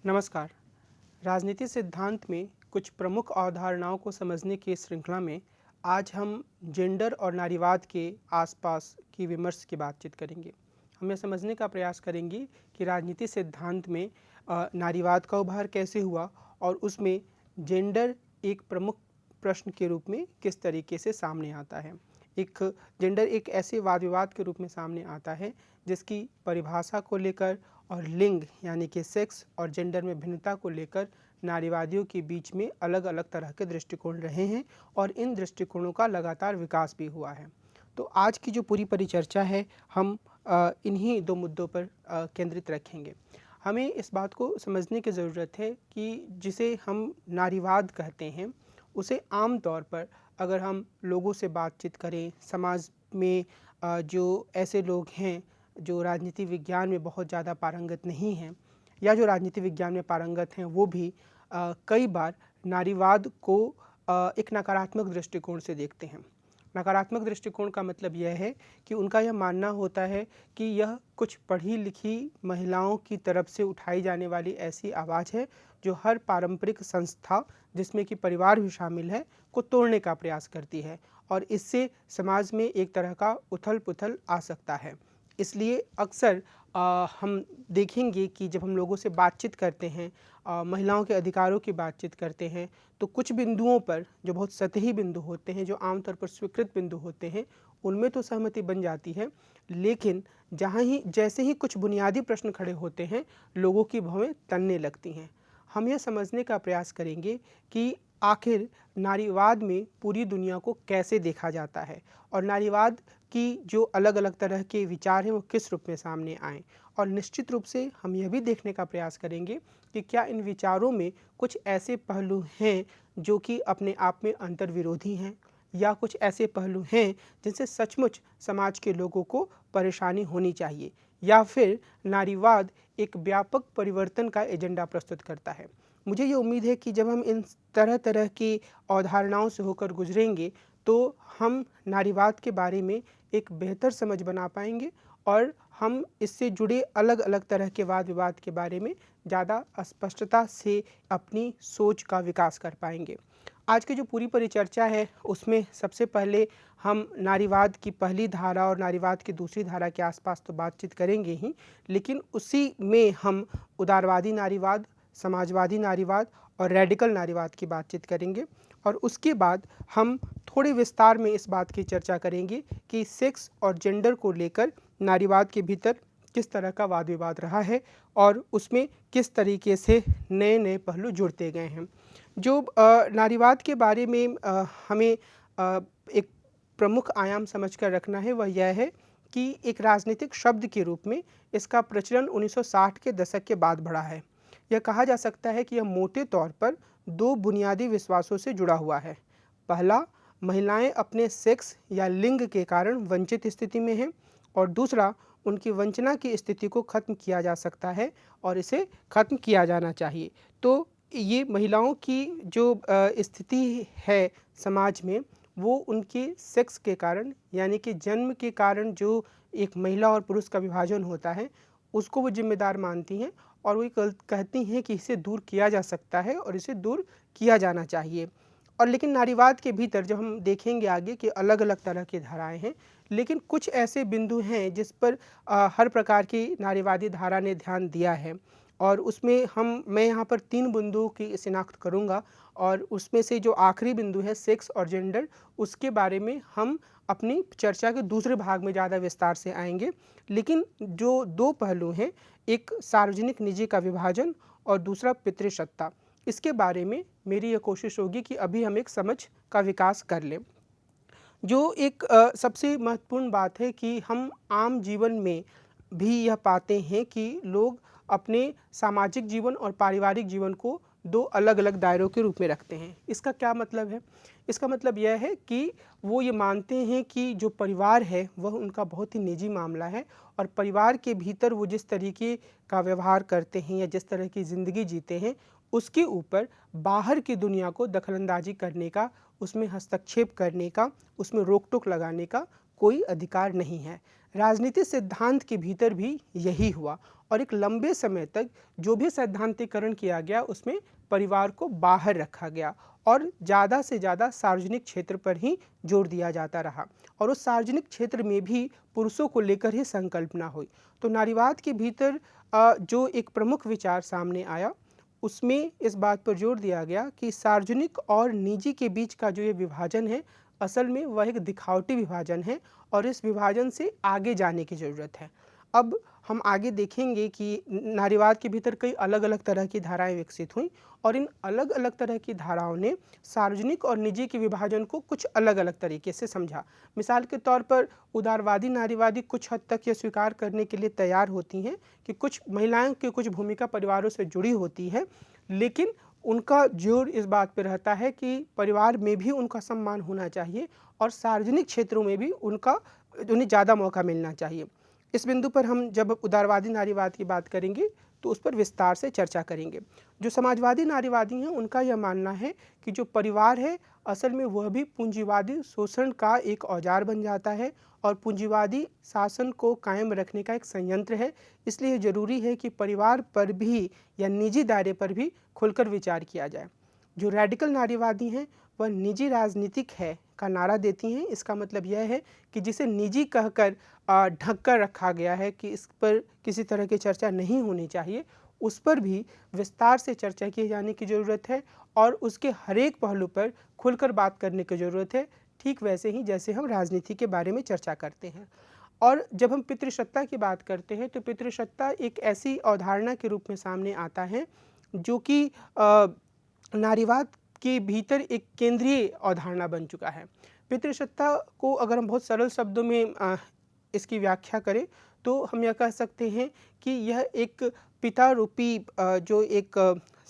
नमस्कार। राजनीति सिद्धांत में कुछ प्रमुख अवधारणाओं को समझने की इस श्रृंखला में आज हम जेंडर और नारीवाद के आसपास की विमर्श की बातचीत करेंगे। हम यह समझने का प्रयास करेंगे कि राजनीति सिद्धांत में नारीवाद का उभार कैसे हुआ और उसमें जेंडर एक प्रमुख प्रश्न के रूप में किस तरीके से सामने आता है। एक जेंडर एक ऐसे वाद विवाद के रूप में सामने आता है जिसकी परिभाषा को लेकर और लिंग यानी कि सेक्स और जेंडर में भिन्नता को लेकर नारीवादियों के बीच में अलग अलग तरह के दृष्टिकोण रहे हैं और इन दृष्टिकोणों का लगातार विकास भी हुआ है। तो आज की जो पूरी परिचर्चा है हम इन्हीं दो मुद्दों पर केंद्रित रखेंगे। हमें इस बात को समझने की ज़रूरत है कि जिसे हम नारीवाद कहते हैं उसे आम तौर पर अगर हम लोगों से बातचीत करें, समाज में जो ऐसे लोग हैं जो राजनीति विज्ञान में बहुत ज़्यादा पारंगत नहीं हैं या जो राजनीति विज्ञान में पारंगत हैं वो भी कई बार नारीवाद को एक नकारात्मक दृष्टिकोण से देखते हैं। नकारात्मक दृष्टिकोण का मतलब यह है कि उनका यह मानना होता है कि यह कुछ पढ़ी लिखी महिलाओं की तरफ से उठाई जाने वाली ऐसी आवाज़ है जो हर पारंपरिक संस्था जिसमें कि परिवार भी शामिल है को तोड़ने का प्रयास करती है और इससे समाज में एक तरह का उथल पुथल आ सकता है। इसलिए अक्सर हम देखेंगे कि जब हम लोगों से बातचीत करते हैं, महिलाओं के अधिकारों की बातचीत करते हैं, तो कुछ बिंदुओं पर जो बहुत सतही बिंदु होते हैं, जो आमतौर पर स्वीकृत बिंदु होते हैं, उनमें तो सहमति बन जाती है, लेकिन जैसे ही कुछ बुनियादी प्रश्न खड़े होते हैं, लोगों की भवें तनने लगती हैं। हम यह समझने का प्रयास करेंगे कि आखिर नारीवाद में पूरी दुनिया को कैसे देखा जाता है और नारीवाद की जो अलग अलग तरह के विचार हैं वो किस रूप में सामने आएँ। और निश्चित रूप से हम यह भी देखने का प्रयास करेंगे कि क्या इन विचारों में कुछ ऐसे पहलू हैं जो कि अपने आप में अंतर्विरोधी हैं या कुछ ऐसे पहलू हैं जिनसे सचमुच समाज के लोगों को परेशानी होनी चाहिए या फिर नारीवाद एक व्यापक परिवर्तन का एजेंडा प्रस्तुत करता है। मुझे ये उम्मीद है कि जब हम इन तरह तरह की अवधारणाओं से होकर गुजरेंगे तो हम नारीवाद के बारे में एक बेहतर समझ बना पाएंगे और हम इससे जुड़े अलग अलग तरह के वाद विवाद के बारे में ज़्यादा स्पष्टता से अपनी सोच का विकास कर पाएंगे। आज की जो पूरी परिचर्चा है उसमें सबसे पहले हम नारीवाद की पहली धारा और नारीवाद की दूसरी धारा के आसपास तो बातचीत करेंगे ही, लेकिन उसी में हम उदारवादी नारीवाद, समाजवादी नारीवाद और रेडिकल नारीवाद की बातचीत करेंगे और उसके बाद हम थोड़े विस्तार में इस बात की चर्चा करेंगे कि सेक्स और जेंडर को लेकर नारीवाद के भीतर किस तरह का वाद विवाद रहा है और उसमें किस तरीके से नए नए पहलू जुड़ते गए हैं। जो नारीवाद के बारे में हमें एक प्रमुख आयाम समझकर रखना है वह यह है कि एक राजनीतिक शब्द के रूप में इसका प्रचलन 1960 के दशक के बाद बढ़ा है। यह कहा जा सकता है कि यह मोटे तौर पर दो बुनियादी विश्वासों से जुड़ा हुआ है। पहला, महिलाएं अपने सेक्स या लिंग के कारण वंचित स्थिति में हैं और दूसरा, उनकी वंचना की स्थिति को खत्म किया जा सकता है और इसे खत्म किया जाना चाहिए। तो ये महिलाओं की जो स्थिति है समाज में वो उनके सेक्स के कारण यानी कि जन्म के कारण जो एक महिला और पुरुष का विभाजन होता है उसको वो जिम्मेदार मानती हैं और वो कहती हैं कि इसे दूर किया जा सकता है और इसे दूर किया जाना चाहिए। और लेकिन नारीवाद के भीतर जब हम देखेंगे आगे कि अलग अलग तरह की धाराएं हैं, लेकिन कुछ ऐसे बिंदु हैं जिस पर हर प्रकार की नारीवादी धारा ने ध्यान दिया है और उसमें मैं यहाँ पर 3 बिंदुओं की शिनाख्त करूँगा और उसमें से जो आखिरी बिंदु है सेक्स और जेंडर, उसके बारे में हम अपनी चर्चा के दूसरे भाग में ज़्यादा विस्तार से आएंगे। लेकिन जो 2 पहलू हैं, एक सार्वजनिक निजी का विभाजन और दूसरा पितृसत्ता, इसके बारे में मेरी यह कोशिश होगी कि अभी हम एक समझ का विकास कर लें। जो एक सबसे महत्वपूर्ण बात है कि हम आम जीवन में भी यह पाते हैं कि लोग अपने सामाजिक जीवन और पारिवारिक जीवन को 2 अलग अलग दायरों के रूप में रखते हैं। इसका क्या मतलब है? इसका मतलब यह है कि वो ये मानते हैं कि जो परिवार है वह उनका बहुत ही निजी मामला है और परिवार के भीतर वो जिस तरीके का व्यवहार करते हैं या जिस तरह की ज़िंदगी जीते हैं उसके ऊपर बाहर की दुनिया को दखलंदाजी करने का, उसमें हस्तक्षेप करने का, उसमें रोक टोक लगाने का कोई अधिकार नहीं है। राजनीति सिद्धांत के भीतर भी यही हुआ और एक लंबे समय तक जो भी सैद्धांतिकरण किया गया उसमें परिवार को बाहर रखा गया और ज़्यादा से ज़्यादा सार्वजनिक क्षेत्र पर ही जोर दिया जाता रहा और उस सार्वजनिक क्षेत्र में भी पुरुषों को लेकर ही संकल्पना हुई। तो नारीवाद के भीतर जो एक प्रमुख विचार सामने आया उसमें इस बात पर जोर दिया गया कि सार्वजनिक और निजी के बीच का जो ये विभाजन है असल में वह एक दिखावटी विभाजन है और इस विभाजन से आगे जाने की ज़रूरत है। अब हम आगे देखेंगे कि नारीवाद के भीतर कई अलग अलग तरह की धाराएं विकसित हुईं और इन अलग अलग तरह की धाराओं ने सार्वजनिक और निजी के विभाजन को कुछ अलग अलग तरीके से समझा। मिसाल के तौर पर उदारवादी नारीवादी कुछ हद तक ये स्वीकार करने के लिए तैयार होती हैं कि कुछ महिलाओं की कुछ भूमिका परिवारों से जुड़ी होती है, लेकिन उनका जोर इस बात पर रहता है कि परिवार में भी उनका सम्मान होना चाहिए और सार्वजनिक क्षेत्रों में भी उन्हें ज़्यादा मौका मिलना चाहिए। इस बिंदु पर हम जब उदारवादी नारीवाद की बात करेंगे तो उस पर विस्तार से चर्चा करेंगे। जो समाजवादी नारीवादी हैं उनका यह मानना है कि जो परिवार है असल में वह भी पूंजीवादी शोषण का एक औजार बन जाता है और पूंजीवादी शासन को कायम रखने का एक संयंत्र है। इसलिए ज़रूरी है कि परिवार पर भी या निजी दायरे पर भी खुलकर विचार किया जाए। जो रेडिकल नारीवादी हैं वह निजी राजनीतिक है का नारा देती हैं। इसका मतलब यह है कि जिसे निजी कहकर ढक कर रखा गया है कि इस पर किसी तरह की चर्चा नहीं होनी चाहिए, उस पर भी विस्तार से चर्चा किए जाने की ज़रूरत है और उसके हर एक पहलू पर खुलकर बात करने की ज़रूरत है, ठीक वैसे ही जैसे हम राजनीति के बारे में चर्चा करते हैं। और जब हम पितृसत्ता की बात करते हैं तो पितृसत्ता एक ऐसी अवधारणा के रूप में सामने आता है जो कि नारीवाद के भीतर एक केंद्रीय अवधारणा बन चुका है। पितृसत्ता को अगर हम बहुत सरल शब्दों में इसकी व्याख्या करें तो हम यह कह सकते हैं कि यह एक पिता रूपी जो एक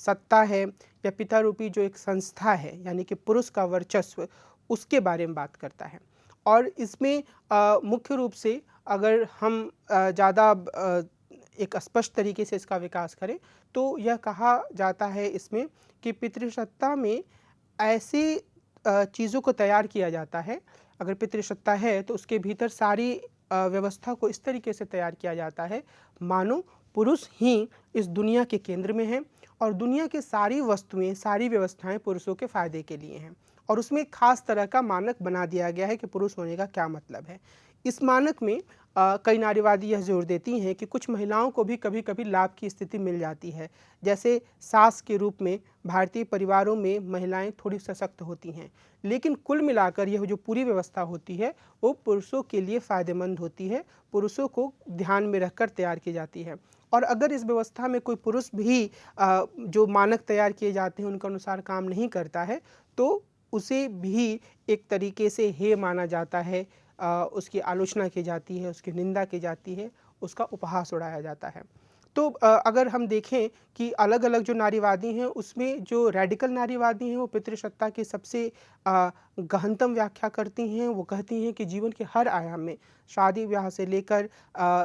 सत्ता है या पिता रूपी जो एक संस्था है यानी कि पुरुष का वर्चस्व, उसके बारे में बात करता है। और इसमें मुख्य रूप से अगर हम ज़्यादा एक स्पष्ट तरीके से इसका विकास करें तो यह कहा जाता है इसमें कि पितृसत्ता में ऐसी चीज़ों को तैयार किया जाता है, अगर पितृसत्ता है तो उसके भीतर सारी व्यवस्था को इस तरीके से तैयार किया जाता है मानो पुरुष ही इस दुनिया के केंद्र में है और दुनिया की सारी वस्तुएं, सारी व्यवस्थाएं पुरुषों के फ़ायदे के लिए हैं और उसमें एक खास तरह का मानक बना दिया गया है कि पुरुष होने का क्या मतलब है। इस मानक में कई नारीवादी यह जोर देती हैं कि कुछ महिलाओं को भी कभी कभी लाभ की स्थिति मिल जाती है, जैसे सास के रूप में भारतीय परिवारों में महिलाएं थोड़ी सशक्त होती हैं, लेकिन कुल मिलाकर यह जो पूरी व्यवस्था होती है वो पुरुषों के लिए फ़ायदेमंद होती है, पुरुषों को ध्यान में रखकर तैयार की जाती है। और अगर इस व्यवस्था में कोई पुरुष भी जो मानक तैयार किए जाते हैं उनके अनुसार काम नहीं करता है तो उसे भी एक तरीके से हेय माना जाता है, उसकी आलोचना की जाती है, उसकी निंदा की जाती है, उसका उपहास उड़ाया जाता है। तो अगर हम देखें कि अलग अलग जो नारीवादी हैं उसमें जो रेडिकल नारीवादी हैं वो पितृसत्ता की सबसे गहनतम व्याख्या करती हैं। वो कहती हैं कि जीवन के हर आयाम में शादी ब्याह से लेकर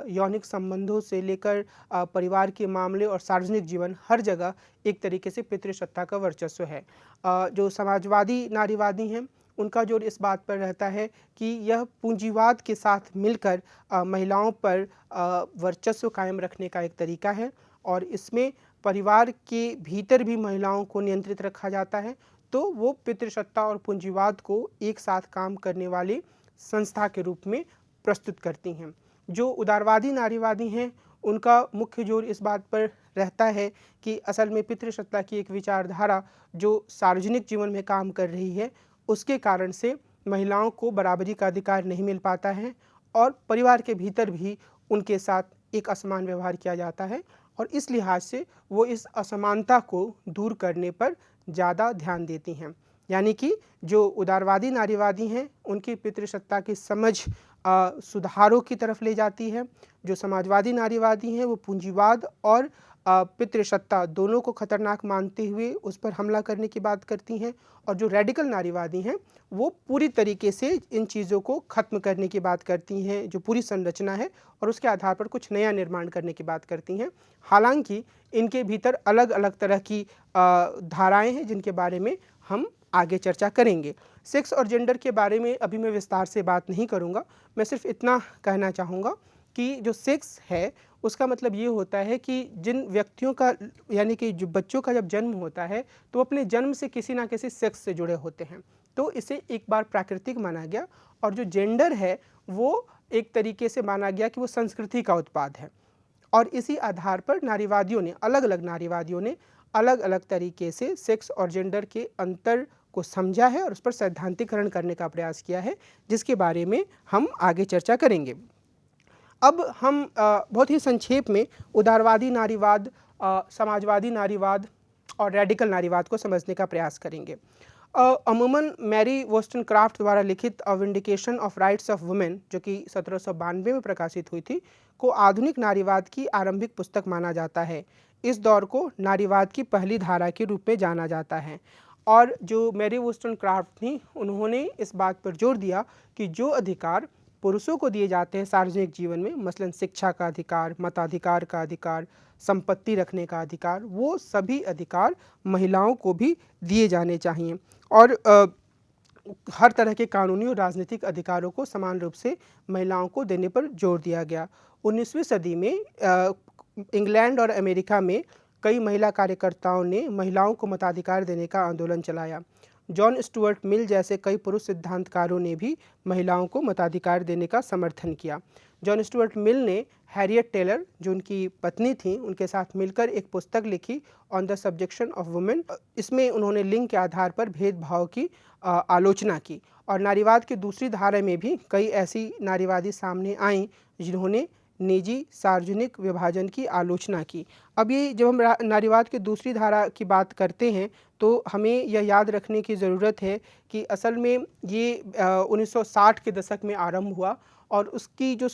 यौनिक संबंधों से लेकर परिवार के मामले और सार्वजनिक जीवन, हर जगह एक तरीके से पितृसत्ता का वर्चस्व है। जो समाजवादी नारीवादी हैं उनका जोर इस बात पर रहता है कि यह पूंजीवाद के साथ मिलकर महिलाओं पर वर्चस्व कायम रखने का एक तरीका है और इसमें परिवार के भीतर भी महिलाओं को नियंत्रित रखा जाता है, तो वो पितृसत्ता और पूंजीवाद को एक साथ काम करने वाली संस्था के रूप में प्रस्तुत करती हैं। जो उदारवादी नारीवादी हैं उनका मुख्य जोर इस बात पर रहता है कि असल में पितृसत्ता की एक विचारधारा जो सार्वजनिक जीवन में काम कर रही है उसके कारण से महिलाओं को बराबरी का अधिकार नहीं मिल पाता है और परिवार के भीतर भी उनके साथ एक असमान व्यवहार किया जाता है और इस लिहाज से वो इस असमानता को दूर करने पर ज़्यादा ध्यान देती हैं। यानी कि जो उदारवादी नारीवादी हैं उनकी पितृसत्ता की समझ सुधारों की तरफ ले जाती है, जो समाजवादी नारीवादी हैं वो पूंजीवाद और पितृसत्ता दोनों को खतरनाक मानते हुए उस पर हमला करने की बात करती हैं और जो रेडिकल नारीवादी हैं वो पूरी तरीके से इन चीज़ों को ख़त्म करने की बात करती हैं, जो पूरी संरचना है और उसके आधार पर कुछ नया निर्माण करने की बात करती हैं। हालांकि इनके भीतर अलग अलग तरह की धाराएं हैं जिनके बारे में हम आगे चर्चा करेंगे। सेक्स और जेंडर के बारे में अभी मैं विस्तार से बात नहीं करूँगा, मैं सिर्फ इतना कहना चाहूँगा कि जो सेक्स है उसका मतलब ये होता है कि जिन व्यक्तियों का यानी कि जो बच्चों का जब जन्म होता है तो अपने जन्म से किसी ना किसी सेक्स से जुड़े होते हैं, तो इसे एक बार प्राकृतिक माना गया। और जो जेंडर है वो एक तरीके से माना गया कि वो संस्कृति का उत्पाद है। और इसी आधार पर नारीवादियों ने अलग अलग तरीके से सेक्स और जेंडर के अंतर को समझा है और उस पर सैद्धांतिकरण करने का प्रयास किया है, जिसके बारे में हम आगे चर्चा करेंगे। अब हम बहुत ही संक्षेप में उदारवादी नारीवाद, समाजवादी नारीवाद और रेडिकल नारीवाद को समझने का प्रयास करेंगे। अमूमन मैरी वोस्टनक्राफ्ट द्वारा लिखित a vindication of rights of women, जो कि 1792 में प्रकाशित हुई थी, को आधुनिक नारीवाद की आरंभिक पुस्तक माना जाता है। इस दौर को नारीवाद की पहली धारा के रूप में जाना जाता है। और जो मैरी वोस्टनक्राफ्ट थी, उन्होंने इस बात पर जोर दिया कि जो अधिकार पुरुषों को दिए जाते हैं सार्वजनिक जीवन में, मसलन शिक्षा का अधिकार, मताधिकार का अधिकार, संपत्ति रखने का अधिकार, वो सभी अधिकार महिलाओं को भी दिए जाने चाहिए। और हर तरह के कानूनी और राजनीतिक अधिकारों को समान रूप से महिलाओं को देने पर जोर दिया गया। 19वीं सदी में इंग्लैंड और अमेरिका में कई महिला कार्यकर्ताओं ने महिलाओं को मताधिकार देने का आंदोलन चलाया। जॉन स्टुअर्ट मिल जैसे कई पुरुष सिद्धांतकारों ने भी महिलाओं को मताधिकार देने का समर्थन किया। जॉन स्टुअर्ट मिल ने हैरियट टेलर, जो उनकी पत्नी थी, उनके साथ मिलकर एक पुस्तक लिखी on the subjection of women. इसमें उन्होंने लिंग के आधार पर भेदभाव की आलोचना की। और नारीवाद की दूसरी धारा में भी कई ऐसी नारीवादी सामने आईं जिन्होंने निजी सार्वजनिक विभाजन की आलोचना की। अब ये जब हम नारीवाद की दूसरी धारा की बात करते हैं तो हमें यह याद रखने की ज़रूरत है कि असल में ये 1960 के दशक में आरंभ हुआ और उसका जो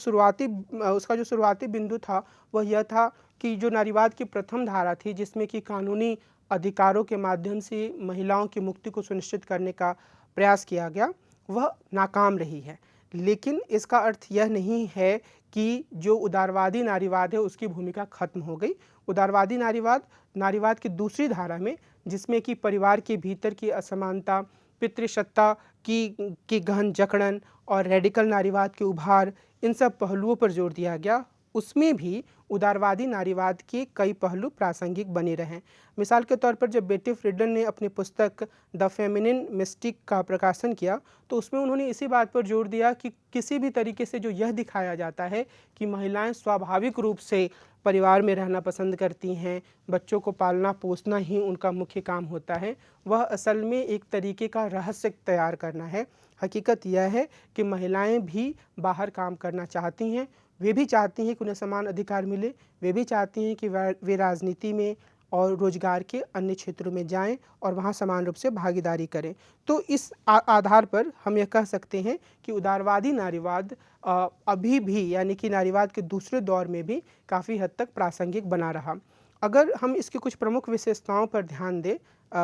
शुरुआती बिंदु था वह यह था कि जो नारीवाद की प्रथम धारा थी, जिसमें कि कानूनी अधिकारों के माध्यम से महिलाओं की मुक्ति को सुनिश्चित करने का प्रयास किया गया, वह नाकाम रही है। लेकिन इसका अर्थ यह नहीं है कि जो उदारवादी नारीवाद है उसकी भूमिका खत्म हो गई। उदारवादी नारीवाद की दूसरी धारा में, जिसमें कि परिवार के भीतर की असमानता, पितृसत्ता की गहन जकड़न और रेडिकल नारीवाद के उभार, इन सब पहलुओं पर जोर दिया गया, उसमें भी उदारवादी नारीवाद के कई पहलू प्रासंगिक बने रहें। मिसाल के तौर पर जब बेटी फ्रीडन ने अपनी पुस्तक द फेमिनिन मिस्टिक का प्रकाशन किया तो उसमें उन्होंने इसी बात पर जोर दिया कि किसी भी तरीके से जो यह दिखाया जाता है कि महिलाएं स्वाभाविक रूप से परिवार में रहना पसंद करती हैं, बच्चों को पालना पोसना ही उनका मुख्य काम होता है, वह असल में एक तरीके का रहस्य तैयार करना है। हकीकत यह है कि महिलाएं भी बाहर काम करना चाहती हैं, वे भी चाहती हैं कि उन्हें समान अधिकार मिले, वे भी चाहती हैं कि वे राजनीति में और रोजगार के अन्य क्षेत्रों में जाएं और वहां समान रूप से भागीदारी करें। तो इस आधार पर हम यह कह सकते हैं कि उदारवादी नारीवाद अभी भी, यानी कि नारीवाद के दूसरे दौर में भी काफ़ी हद तक प्रासंगिक बना रहा। अगर हम इसकी कुछ प्रमुख विशेषताओं पर ध्यान दें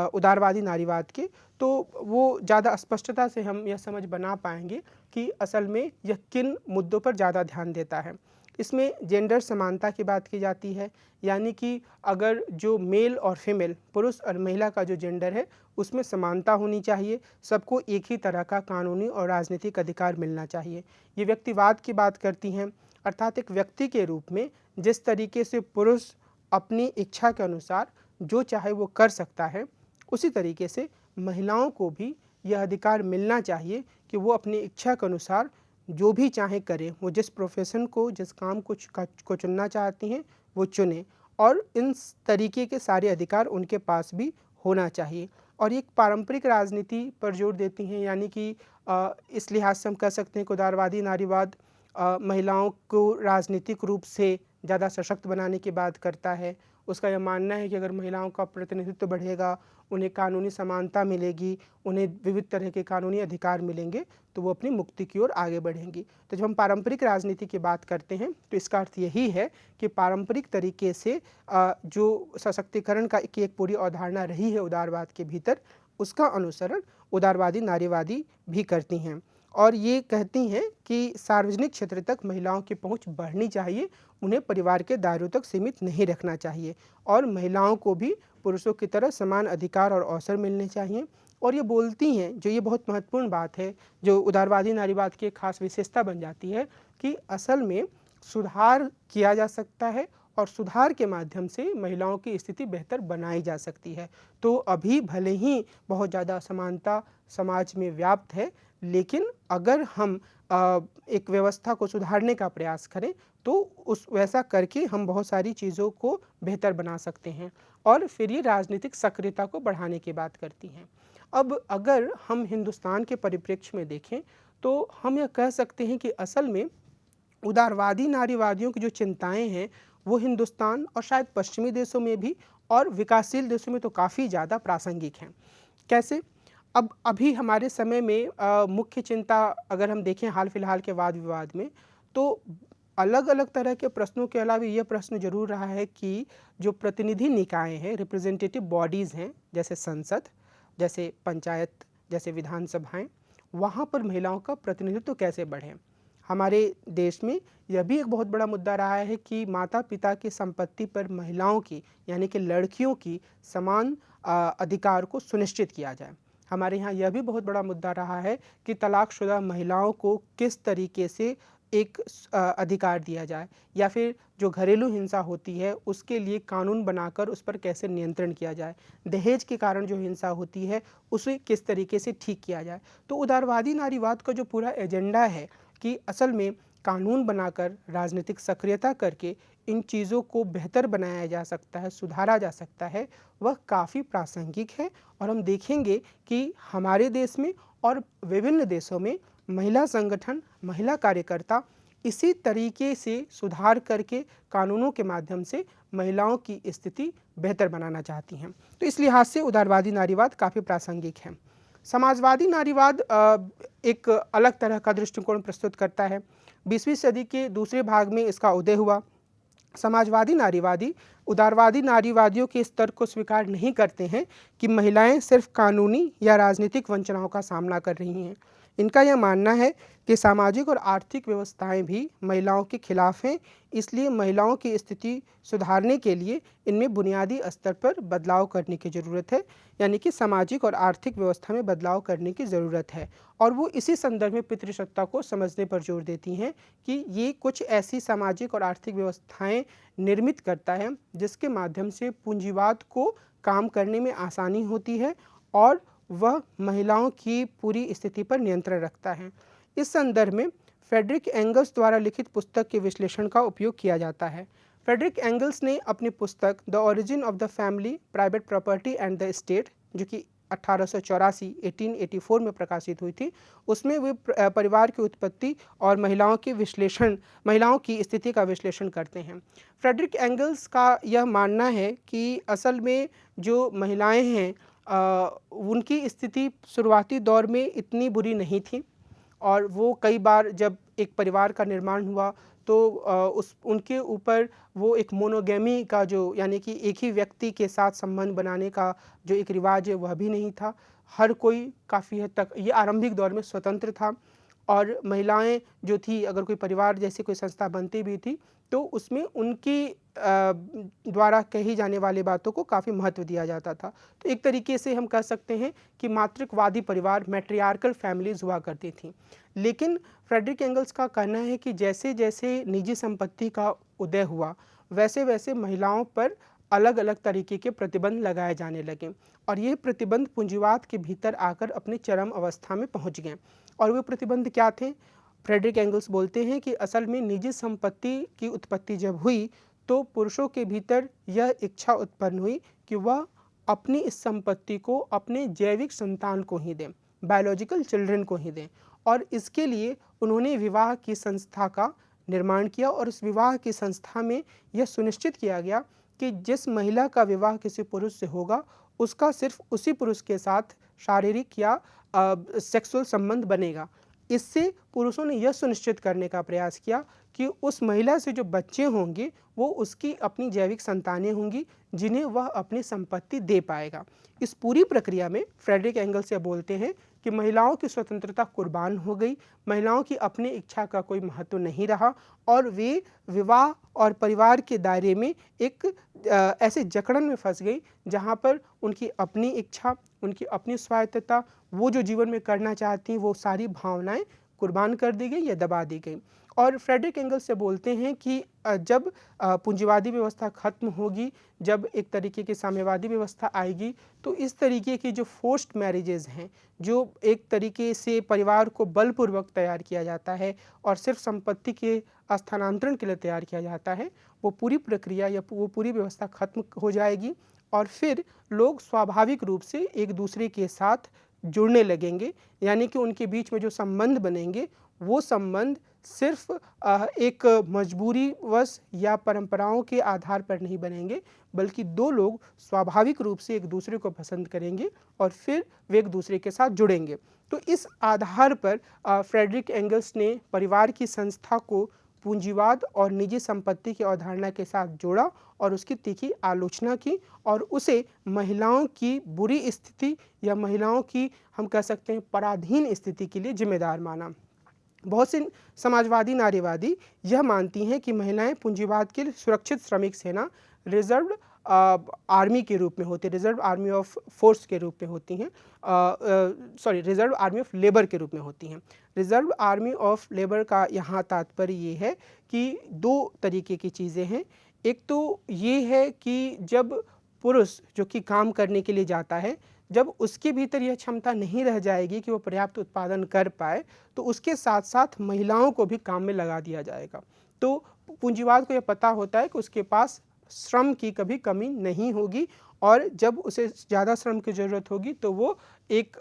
उदारवादी नारीवाद के, तो वो ज़्यादा स्पष्टता से हम यह समझ बना पाएंगे कि असल में यह किन मुद्दों पर ज़्यादा ध्यान देता है। इसमें जेंडर समानता की बात की जाती है, यानी कि अगर जो मेल और फीमेल, पुरुष और महिला का जो जेंडर है उसमें समानता होनी चाहिए, सबको एक ही तरह का कानूनी और राजनीतिक अधिकार मिलना चाहिए। ये व्यक्तिवाद की बात करती हैं, अर्थात एक व्यक्ति के रूप में जिस तरीके से पुरुष अपनी इच्छा के अनुसार जो चाहे वो कर सकता है, उसी तरीके से महिलाओं को भी यह अधिकार मिलना चाहिए कि वो अपनी इच्छा के अनुसार जो भी चाहे करें, वो जिस प्रोफेशन को, जिस काम को चुनना चाहती हैं वो चुनें, और इन तरीके के सारे अधिकार उनके पास भी होना चाहिए। और एक पारंपरिक राजनीति पर जोर देती हैं, यानी कि इस लिहाज से हम कह सकते हैं कि उदारवादी नारीवाद महिलाओं को राजनीतिक रूप से ज़्यादा सशक्त बनाने की बात करता है। उसका यह मानना है कि अगर महिलाओं का प्रतिनिधित्व बढ़ेगा, उन्हें कानूनी समानता मिलेगी, उन्हें विविध तरह के कानूनी अधिकार मिलेंगे, तो वो अपनी मुक्ति की ओर आगे बढ़ेंगी। तो जब हम पारंपरिक राजनीति की बात करते हैं तो इसका अर्थ यही है कि पारंपरिक तरीके से जो सशक्तिकरण की एक पूरी अवधारणा रही है उदारवाद के भीतर, उसका अनुसरण उदारवादी नारीवादी भी करती हैं और ये कहती हैं कि सार्वजनिक क्षेत्र तक महिलाओं की पहुंच बढ़नी चाहिए, उन्हें परिवार के दायरों तक सीमित नहीं रखना चाहिए और महिलाओं को भी पुरुषों की तरह समान अधिकार और अवसर मिलने चाहिए। और ये बोलती हैं, जो ये बहुत महत्वपूर्ण बात है, जो उदारवादी नारीवाद की एक खास विशेषता बन जाती है, कि असल में सुधार किया जा सकता है और सुधार के माध्यम से महिलाओं की स्थिति बेहतर बनाई जा सकती है। तो अभी भले ही बहुत ज़्यादा असमानता समाज में व्याप्त है, लेकिन अगर हम एक व्यवस्था को सुधारने का प्रयास करें तो उस वैसा करके हम बहुत सारी चीज़ों को बेहतर बना सकते हैं, और फिर ये राजनीतिक सक्रियता को बढ़ाने की बात करती हैं। अब अगर हम हिंदुस्तान के परिप्रेक्ष्य में देखें तो हम यह कह सकते हैं कि असल में उदारवादी नारीवादियों की जो चिंताएं हैं वो हिंदुस्तान और शायद पश्चिमी देशों में भी और विकासशील देशों में तो काफ़ी ज़्यादा प्रासंगिक हैं। कैसे? अब अभी हमारे समय में मुख्य चिंता अगर हम देखें हाल फिलहाल के वाद विवाद में, तो अलग अलग तरह के प्रश्नों के अलावा ये प्रश्न जरूर रहा है कि जो प्रतिनिधि निकाय हैं, रिप्रेजेंटेटिव बॉडीज़ हैं, जैसे संसद, जैसे पंचायत, जैसे विधानसभाएं, वहाँ पर महिलाओं का प्रतिनिधित्व कैसे बढ़े। हमारे देश में यह भी एक बहुत बड़ा मुद्दा रहा है कि माता पिता की संपत्ति पर महिलाओं की, यानी कि लड़कियों की समान अधिकार को सुनिश्चित किया जाए। हमारे यहाँ यह भी बहुत बड़ा मुद्दा रहा है कि तलाकशुदा महिलाओं को किस तरीके से एक अधिकार दिया जाए, या फिर जो घरेलू हिंसा होती है उसके लिए कानून बनाकर उस पर कैसे नियंत्रण किया जाए, दहेज के कारण जो हिंसा होती है उसे किस तरीके से ठीक किया जाए। तो उदारवादी नारीवाद का जो पूरा एजेंडा है कि असल में कानून बनाकर राजनीतिक सक्रियता करके इन चीज़ों को बेहतर बनाया जा सकता है, सुधारा जा सकता है, वह काफ़ी प्रासंगिक है। और हम देखेंगे कि हमारे देश में और विभिन्न देशों में महिला संगठन, महिला कार्यकर्ता इसी तरीके से सुधार करके कानूनों के माध्यम से महिलाओं की स्थिति बेहतर बनाना चाहती हैं। तो इस लिहाज से उदारवादी नारीवाद काफ़ी प्रासंगिक है। समाजवादी नारीवाद एक अलग तरह का दृष्टिकोण प्रस्तुत करता है। 20वीं सदी के दूसरे भाग में इसका उदय हुआ। समाजवादी नारीवादी उदारवादी नारीवादियों के स्तर को स्वीकार नहीं करते हैं कि महिलाएं सिर्फ कानूनी या राजनीतिक वंचनाओं का सामना कर रही हैं। इनका यह मानना है कि सामाजिक और आर्थिक व्यवस्थाएं भी महिलाओं के खिलाफ हैं, इसलिए महिलाओं की स्थिति सुधारने के लिए इनमें बुनियादी स्तर पर बदलाव करने की ज़रूरत है, यानी कि सामाजिक और आर्थिक व्यवस्था में बदलाव करने की ज़रूरत है। और वो इसी संदर्भ में पितृसत्ता को समझने पर जोर देती हैं कि ये कुछ ऐसी सामाजिक और आर्थिक व्यवस्थाएं निर्मित करता है जिसके माध्यम से पूंजीवाद को काम करने में आसानी होती है और वह महिलाओं की पूरी स्थिति पर नियंत्रण रखता है। इस संदर्भ में फ्रेडरिक एंगल्स द्वारा लिखित पुस्तक के विश्लेषण का उपयोग किया जाता है। फ्रेडरिक एंगल्स ने अपनी पुस्तक the origin of the family, private property and the state, जो कि 1884 में प्रकाशित हुई थी, उसमें वे परिवार की उत्पत्ति और महिलाओं की स्थिति का विश्लेषण करते हैं। फ्रेडरिक एंगल्स का यह मानना है कि असल में जो महिलाएं हैं उनकी स्थिति शुरुआती दौर में इतनी बुरी नहीं थी, और वो कई बार जब एक परिवार का निर्माण हुआ तो उनके ऊपर वो एक मोनोगेमी का जो, यानी कि एक ही व्यक्ति के साथ संबंध बनाने का जो एक रिवाज है वह भी नहीं था। हर कोई काफ़ी हद तक ये आरंभिक दौर में स्वतंत्र था, और महिलाएं जो थी, अगर कोई परिवार जैसी कोई संस्था बनती भी थी तो उसमें उनकी द्वारा कही जाने वाली बातों को काफ़ी महत्व दिया जाता था। तो एक तरीके से हम कह सकते हैं कि मातृकवादी परिवार, मैट्रियार्कल फैमिलीज हुआ करती थी। लेकिन फ्रेडरिक एंगल्स का कहना है कि जैसे जैसे निजी संपत्ति का उदय हुआ वैसे वैसे महिलाओं पर अलग अलग तरीके के प्रतिबंध लगाए जाने लगे, और ये प्रतिबंध पूंजीवाद के भीतर आकर अपने चरम अवस्था में पहुंच गए। और वे प्रतिबंध क्या थे? फ्रेडरिक एंगल्स बोलते हैं कि असल में निजी संपत्ति की उत्पत्ति जब हुई तो पुरुषों के भीतर यह इच्छा उत्पन्न हुई कि वह अपनी इस संपत्ति को अपने जैविक संतान को ही दें, बायोलॉजिकल चिल्ड्रन को ही दें, और इसके लिए उन्होंने विवाह की संस्था का निर्माण किया। और इस विवाह की संस्था में यह सुनिश्चित किया गया कि जिस महिला का विवाह किसी पुरुष से होगा उसका सिर्फ उसी पुरुष के साथ शारीरिक या सेक्सुअल संबंध बनेगा। इससे पुरुषों ने यह सुनिश्चित करने का प्रयास किया कि उस महिला से जो बच्चे होंगे वो उसकी अपनी जैविक संतानें होंगी जिन्हें वह अपनी संपत्ति दे पाएगा। इस पूरी प्रक्रिया में फ्रेडरिक एंगल्स यह बोलते हैं कि महिलाओं की स्वतंत्रता कुर्बान हो गई, महिलाओं की अपनी इच्छा का कोई महत्व नहीं रहा, और वे विवाह और परिवार के दायरे में एक ऐसे जकड़न में फंस गई जहाँ पर उनकी अपनी इच्छा, उनकी अपनी स्वायत्तता, वो जो जीवन में करना चाहती वो सारी भावनाएं कुर्बान कर दी गई या दबा दी गई। और फ्रेडरिक एंगल्स से बोलते हैं कि जब पूंजीवादी व्यवस्था खत्म होगी, जब एक तरीके की साम्यवादी व्यवस्था आएगी, तो इस तरीके की जो फोर्स्ड मैरिजेज हैं, जो एक तरीके से परिवार को बलपूर्वक तैयार किया जाता है और सिर्फ संपत्ति के स्थानांतरण के लिए तैयार किया जाता है, वो पूरी प्रक्रिया या वो पूरी व्यवस्था खत्म हो जाएगी और फिर लोग स्वाभाविक रूप से एक दूसरे के साथ जुड़ने लगेंगे। यानी कि उनके बीच में जो संबंध बनेंगे वो संबंध सिर्फ एक मजबूरीवश या परंपराओं के आधार पर नहीं बनेंगे, बल्कि दो लोग स्वाभाविक रूप से एक दूसरे को पसंद करेंगे और फिर वे एक दूसरे के साथ जुड़ेंगे। तो इस आधार पर फ्रेडरिक एंगल्स ने परिवार की संस्था को पूंजीवाद और निजी संपत्ति की अवधारणा के साथ जोड़ा और उसकी तीखी आलोचना की और उसे महिलाओं की बुरी स्थिति या महिलाओं की, हम कह सकते हैं, पराधीन स्थिति के लिए जिम्मेदार माना। बहुत से समाजवादी नारीवादी यह मानती हैं कि महिलाएं पूंजीवाद के सुरक्षित श्रमिक सेना, रिजर्व्ड आर्मी के रूप में होती है, रिजर्व आर्मी ऑफ फोर्स के रूप में होती हैं, रिजर्व आर्मी ऑफ लेबर के रूप में होती हैं। रिजर्व आर्मी ऑफ लेबर का यहाँ तात्पर्य ये है कि दो तरीके की चीज़ें हैं। एक तो ये है कि जब पुरुष जो कि काम करने के लिए जाता है, जब उसके भीतर यह क्षमता नहीं रह जाएगी कि वो पर्याप्त उत्पादन कर पाए, तो उसके साथ साथ महिलाओं को भी काम में लगा दिया जाएगा। तो पूंजीवाद को यह पता होता है कि उसके पास श्रम की कभी कमी नहीं होगी और जब उसे ज़्यादा श्रम की ज़रूरत होगी तो वो एक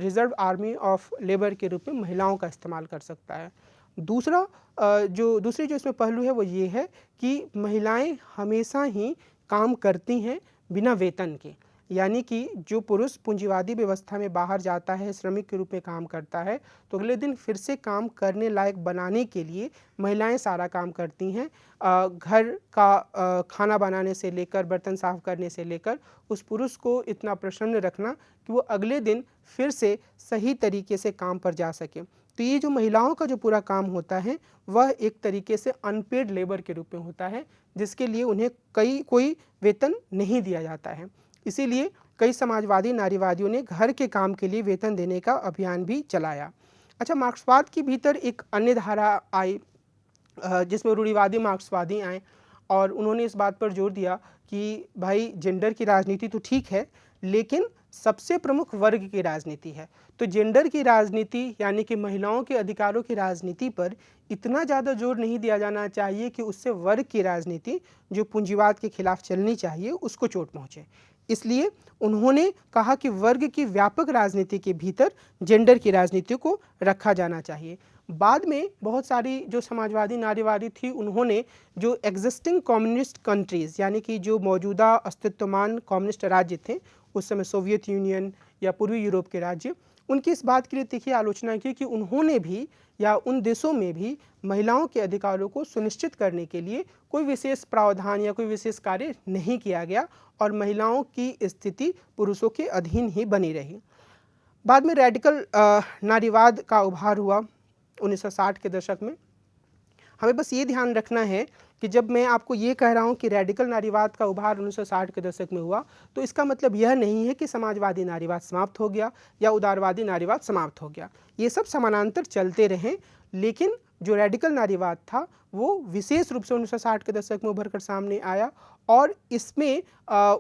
रिजर्व आर्मी ऑफ लेबर के रूप में महिलाओं का इस्तेमाल कर सकता है। दूसरी जो इसमें पहलू है वो ये है कि महिलाएं हमेशा ही काम करती हैं बिना वेतन के। यानी कि जो पुरुष पूंजीवादी व्यवस्था में बाहर जाता है, श्रमिक के रूप में काम करता है, तो अगले दिन फिर से काम करने लायक बनाने के लिए महिलाएं सारा काम करती हैं। घर का खाना बनाने से लेकर बर्तन साफ करने से लेकर उस पुरुष को इतना प्रसन्न रखना कि वो अगले दिन फिर से सही तरीके से काम पर जा सके। तो ये जो महिलाओं का जो पूरा काम होता है वह एक तरीके से अनपेड लेबर के रूप में होता है, जिसके लिए उन्हें कोई वेतन नहीं दिया जाता है। इसीलिए कई समाजवादी नारीवादियों ने घर के काम के लिए वेतन देने का अभियान भी चलाया। अच्छा, मार्क्सवाद के भीतर एक अन्य धारा आई जिसमें रूढ़िवादी मार्क्सवादी आए और उन्होंने इस बात पर जोर दिया कि भाई जेंडर की राजनीति तो ठीक है, लेकिन सबसे प्रमुख वर्ग की राजनीति है। तो जेंडर की राजनीति यानी कि महिलाओं के अधिकारों की राजनीति पर इतना ज़्यादा जोर नहीं दिया जाना चाहिए कि उससे वर्ग की राजनीति जो पूंजीवाद के खिलाफ चलनी चाहिए उसको चोट पहुँचे। इसलिए उन्होंने कहा कि वर्ग की व्यापक राजनीति के भीतर जेंडर की राजनीति को रखा जाना चाहिए। बाद में बहुत सारी जो समाजवादी नारीवादी थी, उन्होंने जो एग्जिस्टिंग कम्युनिस्ट कंट्रीज़ यानी कि जो मौजूदा अस्तित्वमान कम्युनिस्ट राज्य थे उस समय, सोवियत यूनियन या पूर्वी यूरोप के राज्य, उनकी इस बात के लिए तीखी आलोचना की कि उन्होंने भी या उन देशों में भी महिलाओं के अधिकारों को सुनिश्चित करने के लिए कोई विशेष प्रावधान या कोई विशेष कार्य नहीं किया गया और महिलाओं की स्थिति पुरुषों के अधीन ही बनी रही। बाद में रेडिकल नारीवाद का उभार हुआ 1960 के दशक में। हमें बस ये ध्यान रखना है कि जब मैं आपको ये कह रहा हूँ कि रेडिकल नारीवाद का उभार 1960 के दशक में हुआ, तो इसका मतलब यह नहीं है कि समाजवादी नारीवाद समाप्त हो गया या उदारवादी नारीवाद समाप्त हो गया। ये सब समानांतर चलते रहे, लेकिन जो रेडिकल नारीवाद था वो विशेष रूप से 1960 के दशक में उभर कर सामने आया और इसमें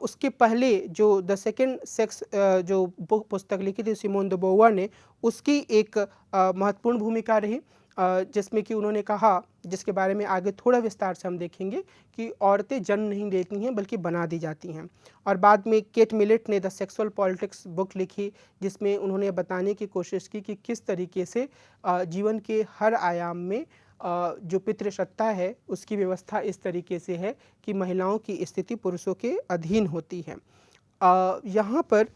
उसके पहले जो द सेकेंड सेक्स जो पुस्तक लिखी थी सिमोन de beauvoir ने, उसकी एक महत्वपूर्ण भूमिका रही, जिसमें कि उन्होंने कहा, जिसके बारे में आगे थोड़ा विस्तार से हम देखेंगे, कि औरतें जन्म नहीं लेती हैं बल्कि बना दी जाती हैं। और बाद में केट मिलेट ने द सेक्सुअल पॉलिटिक्स बुक लिखी, जिसमें उन्होंने बताने की कोशिश की कि किस तरीके से जीवन के हर आयाम में जो पितृसत्ता है उसकी व्यवस्था इस तरीके से है कि महिलाओं की स्थिति पुरुषों के अधीन होती है। यहाँ पर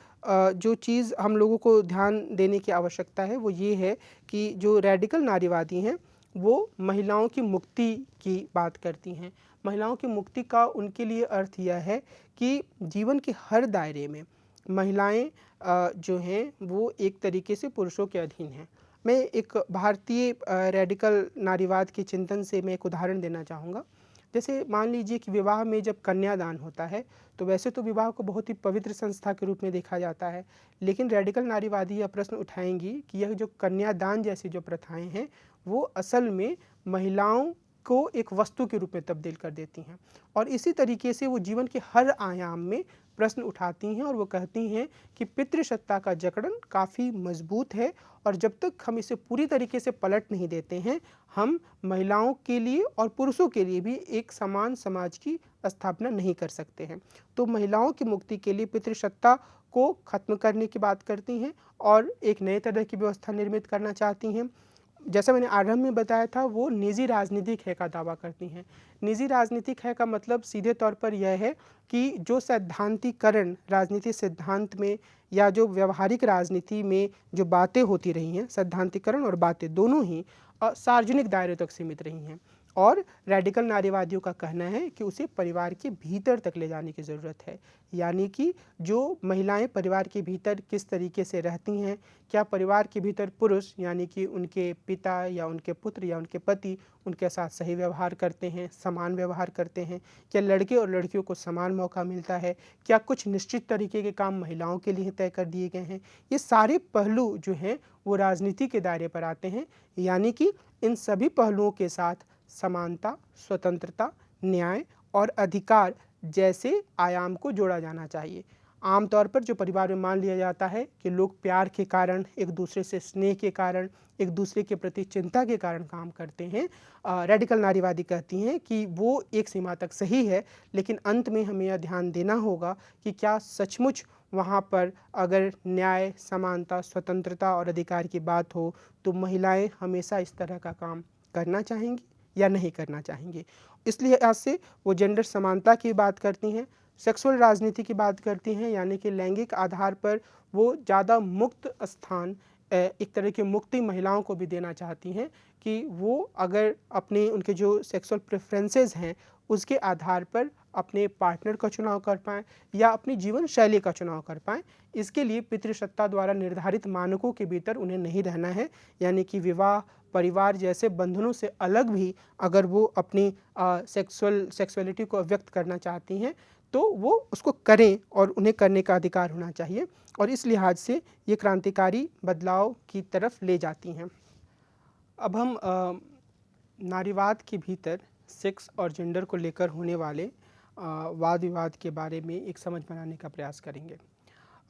जो चीज़ हम लोगों को ध्यान देने की आवश्यकता है वो ये है कि जो रेडिकल नारीवादी हैं वो महिलाओं की मुक्ति की बात करती हैं। महिलाओं की मुक्ति का उनके लिए अर्थ यह है कि जीवन के हर दायरे में महिलाएं जो हैं वो एक तरीके से पुरुषों के अधीन हैं। मैं एक भारतीय रेडिकल नारीवाद के चिंतन से मैं एक उदाहरण देना चाहूँगा। जैसे मान लीजिए कि विवाह में जब कन्यादान होता है, तो वैसे तो विवाह को बहुत ही पवित्र संस्था के रूप में देखा जाता है, लेकिन रेडिकल नारीवादी यह प्रश्न उठाएंगी कि यह जो कन्यादान जैसी जो प्रथाएं हैं, वो असल में महिलाओं को एक वस्तु के रूप में तब्दील कर देती हैं। और इसी तरीके से वो जीवन के हर आयाम में प्रश्न उठाती हैं और वो कहती हैं कि पितृसत्ता का जकड़न काफ़ी मजबूत है, और जब तक हम इसे पूरी तरीके से पलट नहीं देते हैं, हम महिलाओं के लिए और पुरुषों के लिए भी एक समान समाज की स्थापना नहीं कर सकते हैं। तो महिलाओं की मुक्ति के लिए पितृसत्ता को खत्म करने की बात करती हैं और एक नए तरह की व्यवस्था निर्मित करना चाहती हैं। जैसा मैंने आरंभ में बताया था, वो निजी राजनीतिक है का दावा करती हैं। निजी राजनीतिक है का मतलब सीधे तौर पर यह है कि जो सैद्धांतिकरण राजनीति सिद्धांत में या जो व्यवहारिक राजनीति में जो बातें होती रही हैं, सैद्धांतिकरण और बातें दोनों ही सार्वजनिक दायरे तक सीमित रही हैं। और रेडिकल नारीवादियों का कहना है कि उसे परिवार के भीतर तक ले जाने की ज़रूरत है, यानी कि जो महिलाएं परिवार के भीतर किस तरीके से रहती हैं, क्या परिवार के भीतर पुरुष यानी कि उनके पिता या उनके पुत्र या उनके पति उनके साथ सही व्यवहार करते हैं, समान व्यवहार करते हैं, क्या लड़के और लड़कियों को समान मौका मिलता है, क्या कुछ निश्चित तरीके के काम महिलाओं के लिए तय कर दिए गए हैं। ये सारे पहलू जो हैं वो राजनीति के दायरे पर आते हैं, यानी कि इन सभी पहलुओं के साथ समानता, स्वतंत्रता, न्याय और अधिकार जैसे आयाम को जोड़ा जाना चाहिए। आमतौर पर जो परिवार में मान लिया जाता है कि लोग प्यार के कारण, एक दूसरे से स्नेह के कारण, एक दूसरे के प्रति चिंता के कारण काम करते हैं, रेडिकल नारीवादी कहती हैं कि वो एक सीमा तक सही है, लेकिन अंत में हमें यह ध्यान देना होगा कि क्या सचमुच वहाँ पर अगर न्याय, समानता, स्वतंत्रता और अधिकार की बात हो तो महिलाएं हमेशा इस तरह का काम करना चाहेंगी या नहीं करना चाहेंगे। इसलिए आज से वो जेंडर समानता की बात करती हैं, सेक्सुअल राजनीति की बात करती हैं, यानी कि लैंगिक आधार पर वो ज़्यादा मुक्त स्थान, एक तरह की मुक्ति महिलाओं को भी देना चाहती हैं कि वो अगर अपने उनके जो सेक्सुअल प्रेफरेंसेस हैं उसके आधार पर अपने पार्टनर का चुनाव कर पाएँ या अपनी जीवन शैली का चुनाव कर पाएँ। इसके लिए पितृसत्ता द्वारा निर्धारित मानकों के भीतर उन्हें नहीं रहना है, यानी कि विवाह, परिवार जैसे बंधनों से अलग भी अगर वो अपनी सेक्सुअलिटी को व्यक्त करना चाहती हैं तो वो उसको करें और उन्हें करने का अधिकार होना चाहिए, और इस लिहाज से ये क्रांतिकारी बदलाव की तरफ ले जाती हैं। अब हम नारीवाद के भीतर सेक्स और जेंडर को लेकर होने वाले वाद विवाद के बारे में एक समझ बनाने का प्रयास करेंगे।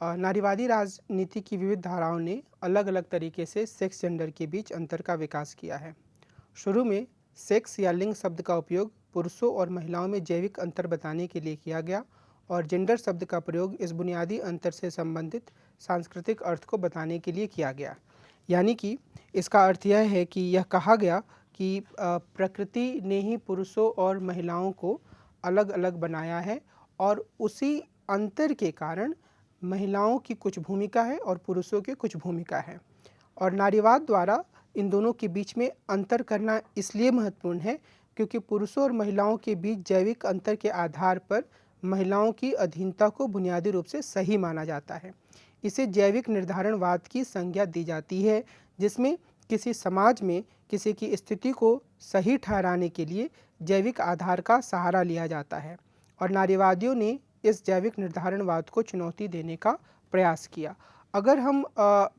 नारीवादी राजनीति की विविध धाराओं ने अलग अलग तरीके से सेक्स जेंडर के बीच अंतर का विकास किया है। शुरू में सेक्स या लिंग शब्द का उपयोग पुरुषों और महिलाओं में जैविक अंतर बताने के लिए किया गया, और जेंडर शब्द का प्रयोग इस बुनियादी अंतर से संबंधित सांस्कृतिक अर्थ को बताने के लिए किया गया। यानी कि इसका अर्थ यह है कि यह कहा गया कि प्रकृति ने ही पुरुषों और महिलाओं को अलग अलग बनाया है, और उसी अंतर के कारण महिलाओं की कुछ भूमिका है और पुरुषों की कुछ भूमिका है। और नारीवाद द्वारा इन दोनों के बीच में अंतर करना इसलिए महत्वपूर्ण है क्योंकि पुरुषों और महिलाओं के बीच जैविक अंतर के आधार पर महिलाओं की अधीनता को बुनियादी रूप से सही माना जाता है। इसे जैविक निर्धारणवाद की संज्ञा दी जाती है, जिसमें किसी समाज में किसी की स्थिति को सही ठहराने के लिए जैविक आधार का सहारा लिया जाता है, और नारीवादियों ने इस जैविक निर्धारणवाद को चुनौती देने का प्रयास किया। अगर हम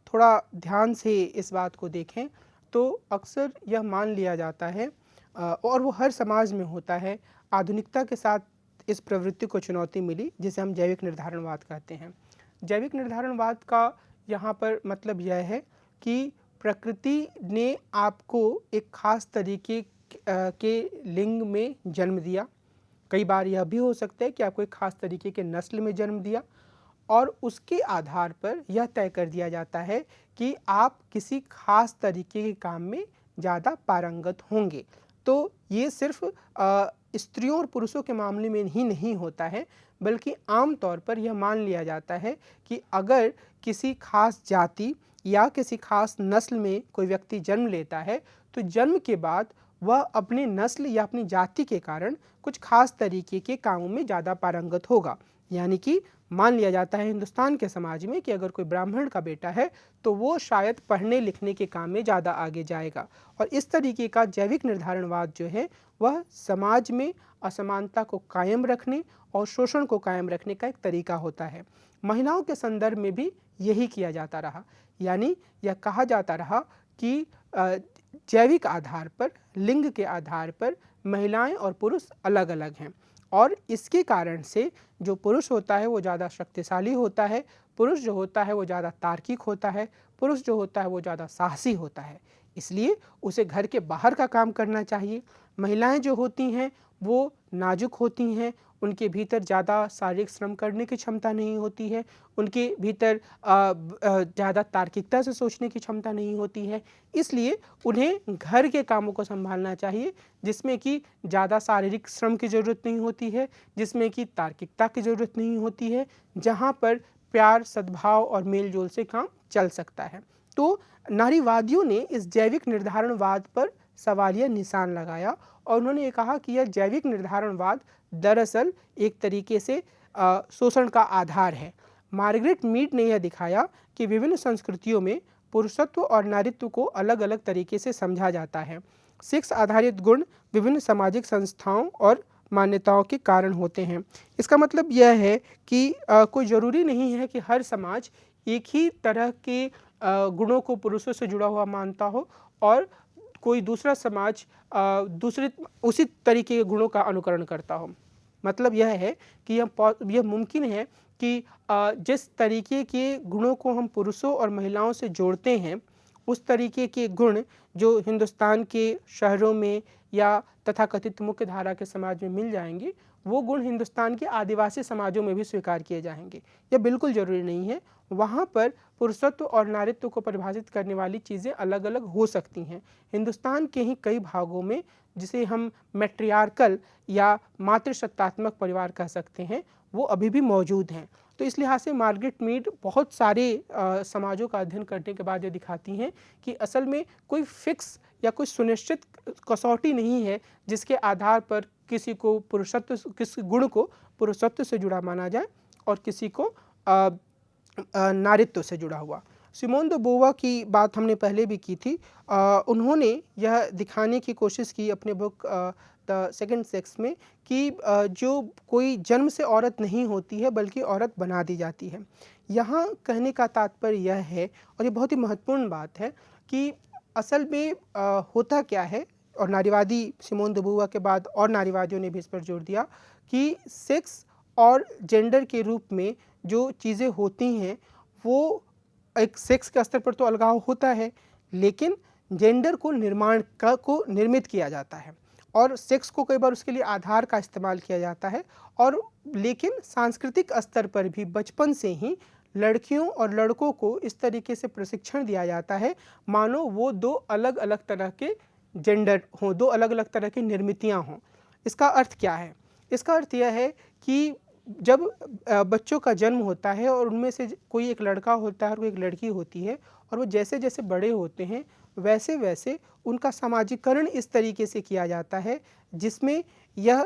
थोड़ा ध्यान से इस बात को देखें तो अक्सर यह मान लिया जाता है, और वो हर समाज में होता है, आधुनिकता के साथ इस प्रवृत्ति को चुनौती मिली जिसे हम जैविक निर्धारणवाद कहते हैं। जैविक निर्धारणवाद का यहाँ पर मतलब यह है कि प्रकृति ने आपको एक खास तरीके के लिंग में जन्म दिया। कई बार यह भी हो सकता है कि आपको एक खास तरीके के नस्ल में जन्म दिया, और उसके आधार पर यह तय कर दिया जाता है कि आप किसी खास तरीके के काम में ज़्यादा पारंगत होंगे। तो ये सिर्फ स्त्रियों और पुरुषों के मामले में ही नहीं होता है, बल्कि आम तौर पर यह मान लिया जाता है कि अगर किसी खास जाति या किसी खास नस्ल में कोई व्यक्ति जन्म लेता है तो जन्म के बाद वह अपने नस्ल या अपनी जाति के कारण कुछ खास तरीके के कामों में ज़्यादा पारंगत होगा। यानी कि मान लिया जाता है हिंदुस्तान के समाज में कि अगर कोई ब्राह्मण का बेटा है तो वो शायद पढ़ने लिखने के काम में ज़्यादा आगे जाएगा। और इस तरीके का जैविक निर्धारणवाद जो है वह समाज में असमानता को कायम रखने और शोषण को कायम रखने का एक तरीका होता है। महिलाओं के संदर्भ में भी यही किया जाता रहा, यानी यह कहा जाता रहा कि जैविक आधार पर, लिंग के आधार पर महिलाएं और पुरुष अलग अलग हैं और इसके कारण से जो पुरुष होता है वो ज़्यादा शक्तिशाली होता है, पुरुष जो होता है वो ज़्यादा तार्किक होता है, पुरुष जो होता है वो ज़्यादा साहसी होता है, इसलिए उसे घर के बाहर का काम करना चाहिए। महिलाएं जो होती हैं वो नाजुक होती हैं, उनके भीतर ज़्यादा शारीरिक श्रम करने की क्षमता नहीं होती है, उनके भीतर ज़्यादा तार्किकता से सोचने की क्षमता नहीं होती है, इसलिए उन्हें घर के कामों को संभालना चाहिए जिसमें कि ज़्यादा शारीरिक श्रम की ज़रूरत नहीं होती है, जिसमें कि तार्किकता की ज़रूरत नहीं होती है, जहाँ पर प्यार, सद्भाव और मेल जोल से काम चल सकता है। तो नारीवादियों ने इस जैविक निर्धारणवाद पर सवालिया निशान लगाया और उन्होंने ये कहा कि यह जैविक निर्धारणवाद दरअसल एक तरीके से शोषण का आधार है। मार्गरेट मीड ने यह दिखाया कि विभिन्न संस्कृतियों में पुरुषत्व और नारीत्व को अलग अलग तरीके से समझा जाता है। सेक्स आधारित गुण विभिन्न सामाजिक संस्थाओं और मान्यताओं के कारण होते हैं। इसका मतलब यह है कि कोई ज़रूरी नहीं है कि हर समाज एक ही तरह के गुणों को पुरुषों से जुड़ा हुआ मानता हो और कोई दूसरा समाज दूसरे उसी तरीके के गुणों का अनुकरण करता हो। मतलब यह है कि यह मुमकिन है कि जिस तरीके के गुणों को हम पुरुषों और महिलाओं से जोड़ते हैं उस तरीके के गुण जो हिंदुस्तान के शहरों में या तथाकथित मुख्य धारा के समाज में मिल जाएंगे, वो गुण हिंदुस्तान के आदिवासी समाजों में भी स्वीकार किए जाएंगे। यह बिल्कुल ज़रूरी नहीं है, वहाँ पर पुरुषत्व और नारीत्व को परिभाषित करने वाली चीज़ें अलग अलग हो सकती हैं। हिंदुस्तान के ही कई भागों में जिसे हम मैट्रियार्कल या मातृसत्तात्मक परिवार कह सकते हैं, वो अभी भी मौजूद हैं। तो इस लिहाज से मार्गरेट मीड बहुत सारे समाजों का अध्ययन करने के बाद ये दिखाती हैं कि असल में कोई फिक्स या कोई सुनिश्चित कसौटी नहीं है जिसके आधार पर किसी को पुरुषत्व, किसी गुण को पुरुषत्व से जुड़ा माना जाए और किसी को नारीत्व से जुड़ा हुआ। सिमोन दे बोवा की बात हमने पहले भी की थी। उन्होंने यह दिखाने की कोशिश की अपने बुक द सेकंड सेक्स में कि जो कोई जन्म से औरत नहीं होती है बल्कि औरत बना दी जाती है। यहाँ कहने का तात्पर्य यह है, और ये बहुत ही महत्वपूर्ण बात है, कि असल में होता क्या है, और नारीवादी सिमोन दे बोवा के बाद और नारीवादियों ने भी इस पर जोर दिया कि सेक्स और जेंडर के रूप में जो चीज़ें होती हैं वो एक सेक्स के स्तर पर तो अलगाव होता है, लेकिन जेंडर को निर्मित किया जाता है और सेक्स को कई बार उसके लिए आधार का इस्तेमाल किया जाता है। और लेकिन सांस्कृतिक स्तर पर भी बचपन से ही लड़कियों और लड़कों को इस तरीके से प्रशिक्षण दिया जाता है मानो वो दो अलग अलग तरह के जेंडर हों, दो अलग अलग तरह की निर्मितियाँ हों। इसका अर्थ क्या है? इसका अर्थ यह है कि जब बच्चों का जन्म होता है और उनमें से कोई एक लड़का होता है और कोई एक लड़की होती है, और वो जैसे जैसे बड़े होते हैं वैसे वैसे उनका सामाजिकरण इस तरीके से किया जाता है जिसमें यह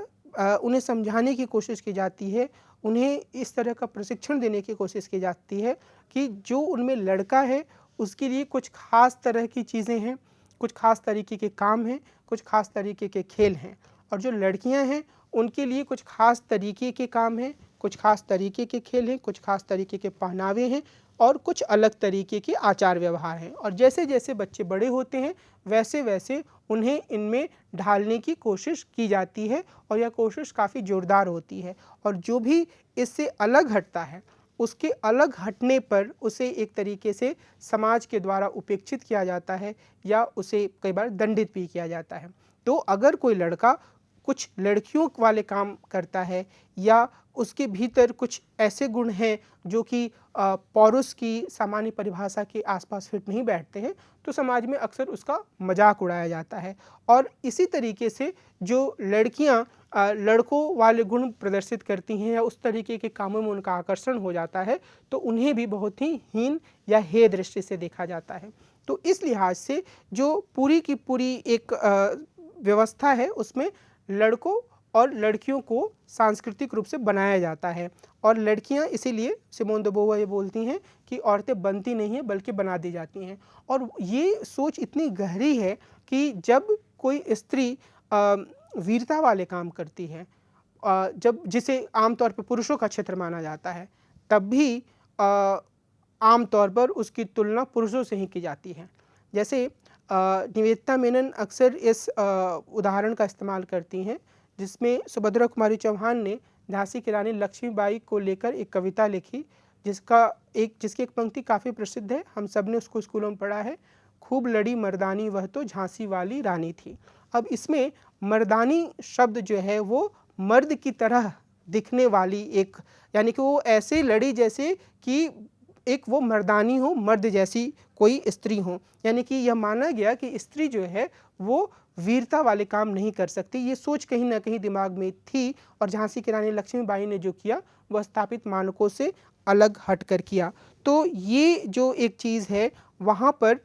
उन्हें समझाने की कोशिश की जाती है, उन्हें इस तरह का प्रशिक्षण देने की कोशिश की जाती है कि जो उनमें लड़का है उसके लिए कुछ खास तरह की चीज़ें हैं, कुछ खास तरीके के काम हैं, कुछ खास तरीके के खेल हैं, और जो लड़कियां हैं उनके लिए कुछ खास तरीके के काम हैं, कुछ खास तरीके के खेल हैं, कुछ खास तरीके के पहनावे हैं और कुछ अलग तरीके के आचार व्यवहार हैं। और जैसे जैसे बच्चे बड़े होते हैं वैसे वैसे उन्हें इनमें ढालने की कोशिश की जाती है और यह कोशिश काफ़ी ज़ोरदार होती है। और जो भी इससे अलग हटता है उसके अलग हटने पर उसे एक तरीके से समाज के द्वारा उपेक्षित किया जाता है या उसे कई बार दंडित भी किया जाता है। तो अगर कोई लड़का कुछ लड़कियों वाले काम करता है या उसके भीतर कुछ ऐसे गुण हैं जो कि पौरुष की सामान्य परिभाषा के आसपास फिट नहीं बैठते हैं, तो समाज में अक्सर उसका मजाक उड़ाया जाता है। और इसी तरीके से जो लड़कियां लड़कों वाले गुण प्रदर्शित करती हैं या उस तरीके के कामों में उनका आकर्षण हो जाता है तो उन्हें भी बहुत ही हीन या हेय दृष्टि से देखा जाता है। तो इस लिहाज से जो पूरी की पूरी एक व्यवस्था है उसमें लड़कों और लड़कियों को सांस्कृतिक रूप से बनाया जाता है। और लड़कियां इसीलिए सिमोन de beauvoir ये बोलती हैं कि औरतें बनती नहीं हैं बल्कि बना दी जाती हैं। और ये सोच इतनी गहरी है कि जब कोई स्त्री वीरता वाले काम करती है, जब जिसे आमतौर पर पुरुषों का क्षेत्र माना जाता है, तब भी आमतौर पर उसकी तुलना पुरुषों से ही की जाती है। जैसे निवेदिता मेनन अक्सर इस उदाहरण का इस्तेमाल करती हैं, जिसमें सुभद्रा कुमारी चौहान ने झांसी की रानी लक्ष्मीबाई को लेकर एक कविता लिखी, जिसकी एक पंक्ति काफ़ी प्रसिद्ध है, हम सब ने उसको स्कूलों में पढ़ा है, खूब लड़ी मर्दानी वह तो झांसी वाली रानी थी। अब इसमें मर्दानी शब्द जो है वो मर्द की तरह दिखने वाली एक, यानी कि वो ऐसे लड़ी जैसे कि एक वो मर्दानी हो, मर्द जैसी कोई स्त्री हो, यानी कि यह माना गया कि स्त्री जो है वो वीरता वाले काम नहीं कर सकती। ये सोच कहीं ना कहीं दिमाग में थी, और झांसी की रानी लक्ष्मीबाई ने जो किया वह स्थापित मानकों से अलग हटकर किया। तो ये जो एक चीज़ है वहाँ पर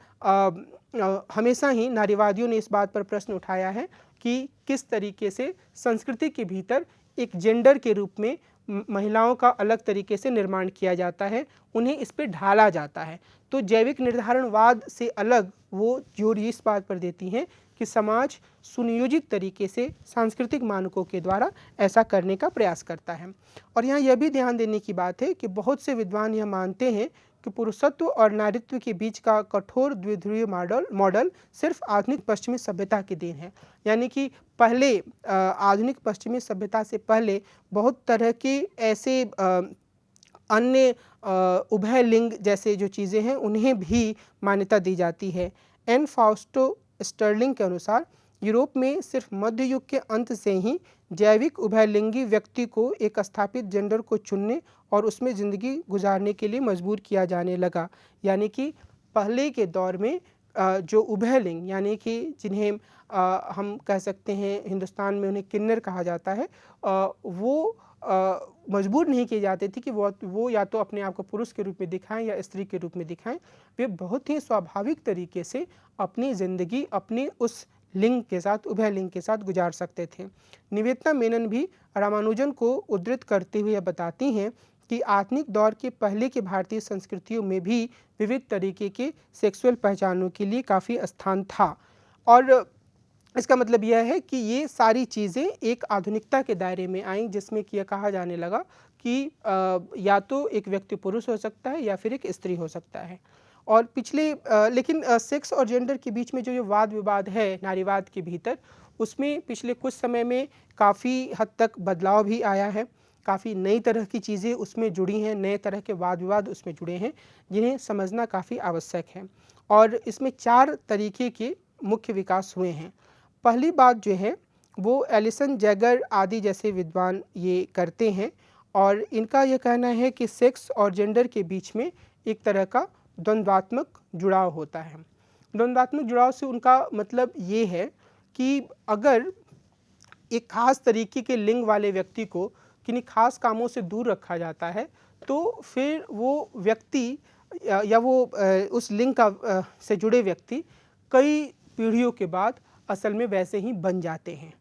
हमेशा ही नारीवादियों ने इस बात पर प्रश्न उठाया है कि किस तरीके से संस्कृति के भीतर एक जेंडर के रूप में महिलाओं का अलग तरीके से निर्माण किया जाता है, उन्हें इस पे ढाला जाता है। तो जैविक निर्धारणवाद से अलग वो जोर इस बात पर देती हैं कि समाज सुनियोजित तरीके से सांस्कृतिक मानकों के द्वारा ऐसा करने का प्रयास करता है। और यहाँ यह भी ध्यान देने की बात है कि बहुत से विद्वान यह मानते हैं कि पुरुषत्व और नारीत्व के बीच का कठोर द्विध्रुवीय मॉडल सिर्फ आधुनिक पश्चिमी सभ्यता की देन है। यानी कि पहले आधुनिक पश्चिमी सभ्यता से पहले बहुत तरह के ऐसे अन्य उभय लिंग जैसे जो चीज़ें हैं उन्हें भी मान्यता दी जाती है। एन फाउस्टो स्टर्लिंग के अनुसार यूरोप में सिर्फ मध्य युग के अंत से ही जैविक उभयलिंगी व्यक्ति को एक स्थापित जेंडर को चुनने और उसमें ज़िंदगी गुजारने के लिए मजबूर किया जाने लगा। यानी कि पहले के दौर में जो उभयलिंग, यानी कि जिन्हें हम कह सकते हैं हिंदुस्तान में उन्हें किन्नर कहा जाता है, वो मजबूर नहीं किए जाते थे कि वो या तो अपने आप को पुरुष के रूप में दिखाएं या स्त्री के रूप में दिखाएं। वे बहुत ही स्वाभाविक तरीके से अपनी ज़िंदगी अपने उस लिंग के साथ, उभय लिंग के साथ गुजार सकते थे। निवेदिता मेनन भी रामानुजन को उद्धृत करते हुए बताती हैं कि आधुनिक दौर के पहले के भारतीय संस्कृतियों में भी विविध तरीके के सेक्सुअल पहचानों के लिए काफ़ी स्थान था। और इसका मतलब यह है कि ये सारी चीज़ें एक आधुनिकता के दायरे में आईं, जिसमें कि यह कहा जाने लगा कि या तो एक व्यक्ति पुरुष हो सकता है या फिर एक स्त्री हो सकता है। और लेकिन सेक्स और जेंडर के बीच में जो ये वाद विवाद है नारीवाद के भीतर, उसमें पिछले कुछ समय में काफ़ी हद तक बदलाव भी आया है। काफ़ी नई तरह की चीज़ें उसमें जुड़ी हैं, नए तरह के वाद विवाद उसमें जुड़े हैं, जिन्हें समझना काफ़ी आवश्यक है। और इसमें 4 तरीके के मुख्य विकास हुए हैं। पहली बात जो है वो एलिसन जैगर आदि जैसे विद्वान ये करते हैं, और इनका यह कहना है कि सेक्स और जेंडर के बीच में एक तरह का द्वंद्वात्मक जुड़ाव होता है। द्वंद्वात्मक जुड़ाव से उनका मतलब ये है कि अगर एक खास तरीके के लिंग वाले व्यक्ति को किन्हीं खास कामों से दूर रखा जाता है, तो फिर वो व्यक्ति या वो उस लिंग का से जुड़े व्यक्ति कई पीढ़ियों के बाद असल में वैसे ही बन जाते हैं।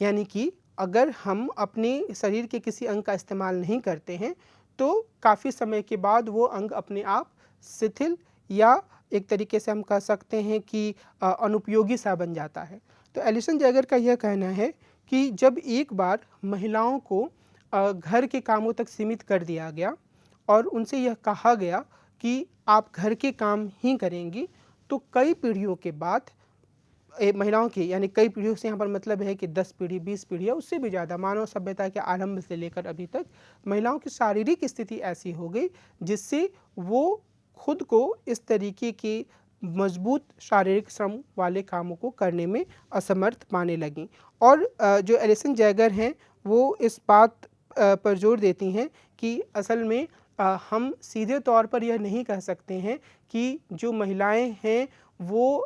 यानी कि अगर हम अपने शरीर के किसी अंग का इस्तेमाल नहीं करते हैं तो काफ़ी समय के बाद वो अंग अपने आप शिथिल या एक तरीके से हम कह सकते हैं कि अनुपयोगी सा बन जाता है। तो एलिसन जैगर का यह कहना है कि जब एक बार महिलाओं को घर के कामों तक सीमित कर दिया गया और उनसे यह कहा गया कि आप घर के काम ही करेंगी, तो कई पीढ़ियों के बाद महिलाओं की, यानी कई पीढ़ियों से यहाँ पर मतलब है कि 10 पीढ़ी 20 पीढ़ी या उससे भी ज़्यादा, मानव सभ्यता के आरंभ से लेकर अभी तक महिलाओं की शारीरिक स्थिति ऐसी हो गई जिससे वो खुद को इस तरीके के मजबूत शारीरिक श्रम वाले कामों को करने में असमर्थ पाने लगीं। और जो एलिसन जैगर हैं वो इस बात पर जोर देती हैं कि असल में हम सीधे तौर पर यह नहीं कह सकते हैं कि जो महिलाएं हैं वो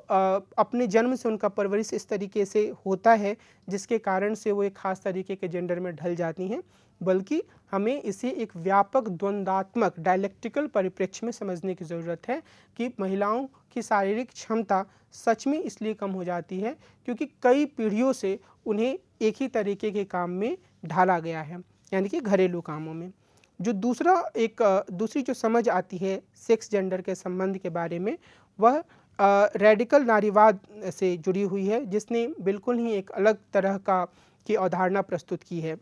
अपने जन्म से उनका परवरिश इस तरीके से होता है जिसके कारण से वो एक ख़ास तरीके के जेंडर में ढल जाती हैं, बल्कि हमें इसे एक व्यापक द्वंद्वात्मक डायलेक्टिकल परिप्रेक्ष्य में समझने की ज़रूरत है कि महिलाओं की शारीरिक क्षमता सच में इसलिए कम हो जाती है क्योंकि कई पीढ़ियों से उन्हें एक ही तरीके के काम में ढाला गया है, यानी कि घरेलू कामों में। जो दूसरी जो समझ आती है सेक्स जेंडर के संबंध के बारे में, वह रेडिकल नारीवाद से जुड़ी हुई है, जिसने बिल्कुल ही एक अलग तरह की अवधारणा प्रस्तुत की है।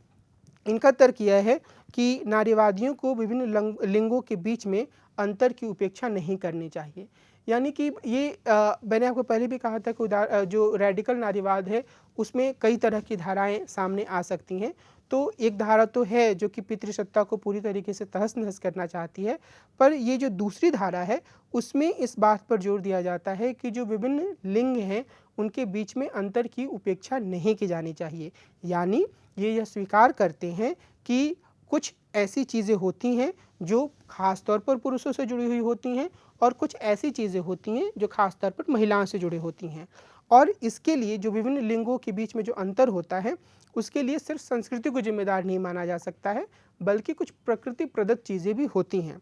इनका तर्क यह है कि नारीवादियों को विभिन्न लिंगों के बीच में अंतर की उपेक्षा नहीं करनी चाहिए। यानी कि ये मैंने आपको पहले भी कहा था कि जो रेडिकल नारीवाद है उसमें कई तरह की धाराएं सामने आ सकती हैं। तो एक धारा तो है जो कि पितृसत्ता को पूरी तरीके से तहस-नहस करना चाहती है, पर ये जो दूसरी धारा है उसमें इस बात पर जोर दिया जाता है कि जो विभिन्न लिंग हैं उनके बीच में अंतर की उपेक्षा नहीं की जानी चाहिए। यानी ये यह स्वीकार करते हैं कि कुछ ऐसी चीज़ें होती हैं जो ख़ास तौर पर पुरुषों से जुड़ी हुई होती हैं और कुछ ऐसी चीज़ें होती हैं जो ख़ास तौर पर महिलाओं से जुड़ी होती हैं। और इसके लिए जो विभिन्न लिंगों के बीच में जो अंतर होता है उसके लिए सिर्फ संस्कृति को जिम्मेदार नहीं माना जा सकता है, बल्कि कुछ प्रकृति प्रदत्त चीज़ें भी होती हैं।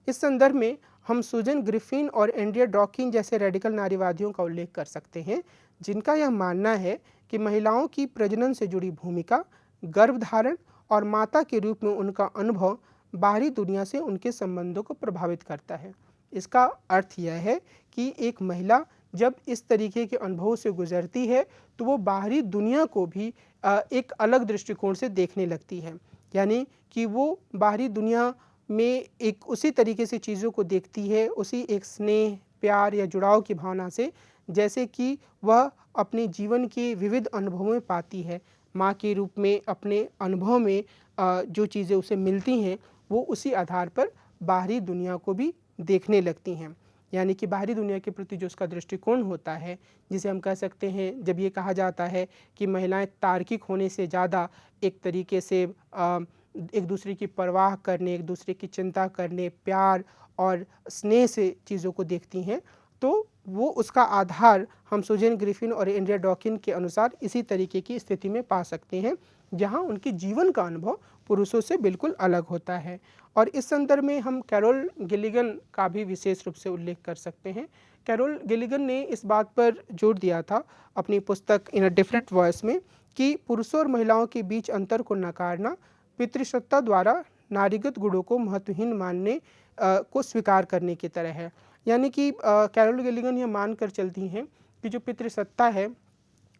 इस संदर्भ में हम सुजन ग्रिफिन और एंड्रिया डॉकिन जैसे रेडिकल नारीवादियों का उल्लेख कर सकते हैं, जिनका यह मानना है कि महिलाओं की प्रजनन से जुड़ी भूमिका, गर्भधारण और माता के रूप में उनका अनुभव बाहरी दुनिया से उनके संबंधों को प्रभावित करता है। इसका अर्थ यह है कि एक महिला जब इस तरीके के अनुभवों से गुजरती है तो वो बाहरी दुनिया को भी एक अलग दृष्टिकोण से देखने लगती है, यानी कि वो बाहरी दुनिया में एक उसी तरीके से चीज़ों को देखती है, उसी एक स्नेह, प्यार या जुड़ाव की भावना से, जैसे कि वह अपने जीवन के विविध अनुभवों में पाती है। माँ के रूप में अपने अनुभव में जो चीज़ें उसे मिलती हैं वो उसी आधार पर बाहरी दुनिया को भी देखने लगती हैं। यानी कि बाहरी दुनिया के प्रति जो उसका दृष्टिकोण होता है, जिसे हम कह सकते हैं, जब ये कहा जाता है कि महिलाएं तार्किक होने से ज़्यादा एक तरीके से एक दूसरे की परवाह करने, एक दूसरे की चिंता करने, प्यार और स्नेह से चीज़ों को देखती हैं, तो वो उसका आधार हम सुजैन ग्रिफिन और एंड्रिया डॉकिन के अनुसार इसी तरीके की स्थिति में पा सकते हैं, जहाँ उनके जीवन का अनुभव पुरुषों से बिल्कुल अलग होता है। और इस संदर्भ में हम कैरोल गिलिगन का भी विशेष रूप से उल्लेख कर सकते हैं। कैरोल गिलिगन ने इस बात पर जोर दिया था अपनी पुस्तक इन अ डिफरेंट वॉइस में कि पुरुषों और महिलाओं के बीच अंतर को नकारना पितृसत्ता द्वारा नारीगत गुणों को महत्वहीन मानने को स्वीकार करने की तरह है। यानी कि कैरोल गिलिगन यह मानकर चलती हैं कि जो पितृसत्ता है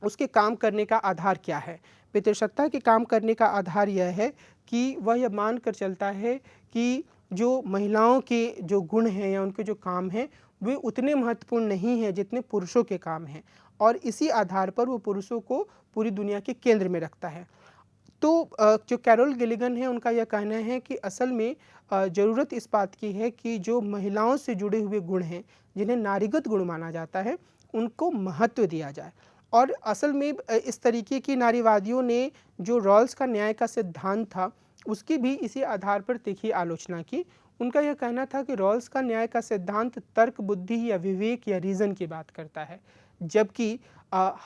उसके काम करने का आधार क्या है। पितृसत्ता के काम करने का आधार यह है कि वह यह मानकर चलता है कि जो महिलाओं के जो गुण हैं या उनके जो काम हैं वे उतने महत्वपूर्ण नहीं हैं जितने पुरुषों के काम हैं, और इसी आधार पर वो पुरुषों को पूरी दुनिया के केंद्र में रखता है। तो जो कैरोल गिलिगन है उनका यह कहना है कि असल में ज़रूरत इस बात की है कि जो महिलाओं से जुड़े हुए गुण हैं जिन्हें नारीगत गुण माना जाता है उनको महत्व दिया जाए। और असल में इस तरीके की नारीवादियों ने जो रॉल्स का न्याय का सिद्धांत था उसकी भी इसी आधार पर तीखी आलोचना की। उनका यह कहना था कि रॉल्स का न्याय का सिद्धांत तर्क, बुद्धि या विवेक या रीज़न की बात करता है, जबकि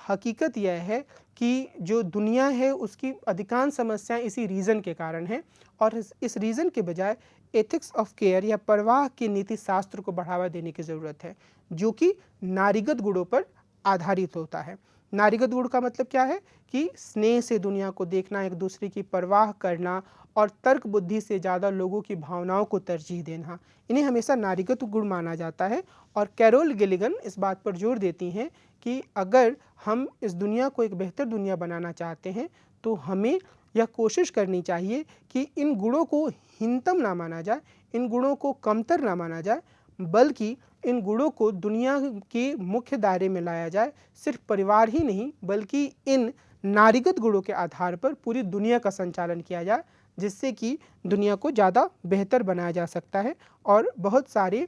हकीकत यह है कि जो दुनिया है उसकी अधिकांश समस्याएं इसी रीज़न के कारण हैं, और इस रीज़न के बजाय एथिक्स ऑफ केयर या परवाह के नीति शास्त्र को बढ़ावा देने की ज़रूरत है, जो कि नारीगत गुणों पर आधारित होता है। नारीगत गुण का मतलब क्या है कि स्नेह से दुनिया को देखना, एक दूसरे की परवाह करना और तर्क बुद्धि से ज़्यादा लोगों की भावनाओं को तरजीह देना, इन्हें हमेशा नारीगत गुण माना जाता है। और कैरोल गिलिगन इस बात पर जोर देती हैं कि अगर हम इस दुनिया को एक बेहतर दुनिया बनाना चाहते हैं तो हमें यह कोशिश करनी चाहिए कि इन गुणों को हीनतम ना माना जाए, इन गुणों को कमतर ना माना जाए, बल्कि इन गुणों को दुनिया के मुख्य दायरे में लाया जाए। सिर्फ परिवार ही नहीं बल्कि इन नारीगत गुणों के आधार पर पूरी दुनिया का संचालन किया जाए, जिससे कि दुनिया को ज़्यादा बेहतर बनाया जा सकता है और बहुत सारे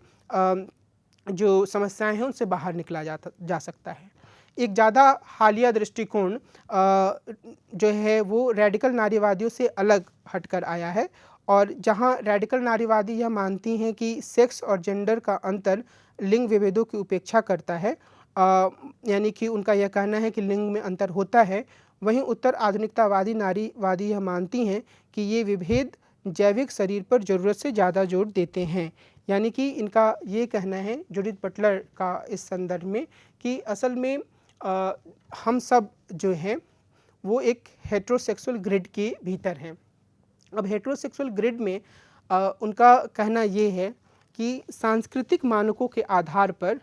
जो समस्याएं हैं उनसे बाहर निकला जा सकता है। एक ज़्यादा हालिया दृष्टिकोण जो है वो रेडिकल नारीवादियों से अलग हटकर आया है और जहाँ रेडिकल नारीवादी यह मानती हैं कि सेक्स और जेंडर का अंतर लिंग विभेदों की उपेक्षा करता है, यानी कि उनका यह कहना है कि लिंग में अंतर होता है, वहीं उत्तर आधुनिकतावादी नारीवादी यह मानती हैं कि ये विभेद जैविक शरीर पर ज़रूरत से ज़्यादा जोर देते हैं। यानी कि इनका ये कहना है जूडिथ बटलर का इस संदर्भ में कि असल में हम सब जो हैं वो एक हेटेरोसेक्सुअल ग्रिड के भीतर हैं। अब हेटेरोसेक्सुअल ग्रिड में उनका कहना ये है कि सांस्कृतिक मानकों के आधार पर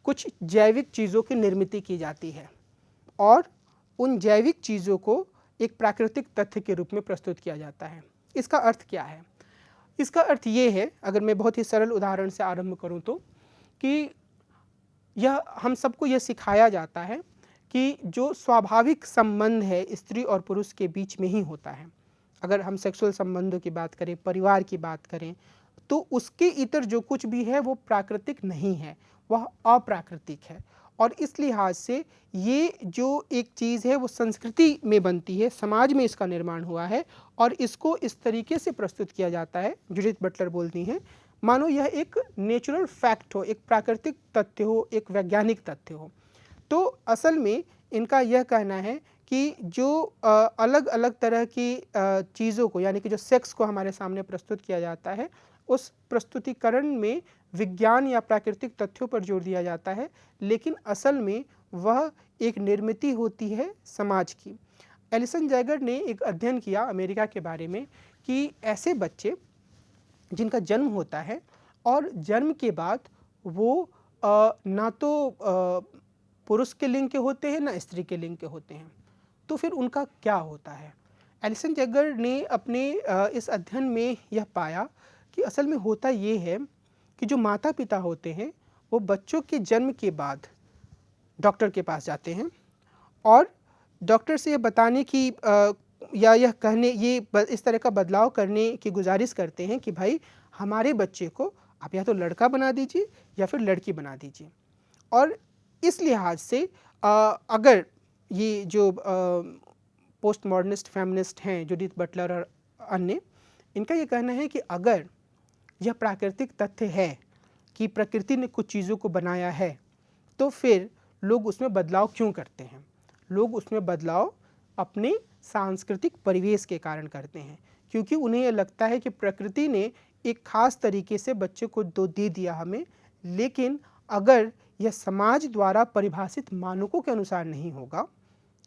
कुछ जैविक चीज़ों की निर्मित की जाती है और उन जैविक चीज़ों को एक प्राकृतिक तथ्य के रूप में प्रस्तुत किया जाता है। इसका अर्थ क्या है? इसका अर्थ ये है, अगर मैं बहुत ही सरल उदाहरण से आरंभ करूं तो, कि यह हम सबको यह सिखाया जाता है कि जो स्वाभाविक संबंध है स्त्री और पुरुष के बीच में ही होता है। अगर हम सेक्सुअल संबंधों की बात करें, परिवार की बात करें, तो उसके इतर जो कुछ भी है वो प्राकृतिक नहीं है, वह अप्राकृतिक है। और इस लिहाज से ये जो एक चीज़ है वो संस्कृति में बनती है, समाज में इसका निर्माण हुआ है और इसको इस तरीके से प्रस्तुत किया जाता है, जूडिथ बटलर बोलती हैं, मानो यह एक नेचुरल फैक्ट हो, एक प्राकृतिक तथ्य हो, एक वैज्ञानिक तथ्य हो। तो असल में इनका यह कहना है कि जो अलग अलग तरह की चीज़ों को, यानी कि जो सेक्स को हमारे सामने प्रस्तुत किया जाता है, उस प्रस्तुतिकरण में विज्ञान या प्राकृतिक तथ्यों पर जोर दिया जाता है, लेकिन असल में वह एक निर्मित होती है समाज की। एलिसन जैगर ने एक अध्ययन किया अमेरिका के बारे में कि ऐसे बच्चे जिनका जन्म होता है और जन्म के बाद वो ना तो पुरुष के लिंग के होते हैं ना स्त्री के लिंग के होते हैं, तो फिर उनका क्या होता है? एलिसन जैगर ने अपने इस अध्ययन में यह पाया कि असल में होता ये है कि जो माता पिता होते हैं वो बच्चों के जन्म के बाद डॉक्टर के पास जाते हैं और डॉक्टर से यह बताने की या यह कहने इस तरह का बदलाव करने की गुजारिश करते हैं कि भाई हमारे बच्चे को आप या तो लड़का बना दीजिए या फिर लड़की बना दीजिए। और इस लिहाज से अगर ये जो पोस्ट मॉडर्निस्ट फेमिनिस्ट हैं जूडिथ बटलर और अन्य, इनका ये कहना है कि अगर यह प्राकृतिक तथ्य है कि प्रकृति ने कुछ चीज़ों को बनाया है, तो फिर लोग उसमें बदलाव क्यों करते हैं? लोग उसमें बदलाव अपने सांस्कृतिक परिवेश के कारण करते हैं, क्योंकि उन्हें यह लगता है कि प्रकृति ने एक खास तरीके से बच्चे को दे दिया हमें, लेकिन अगर यह समाज द्वारा परिभाषित मानकों के अनुसार नहीं होगा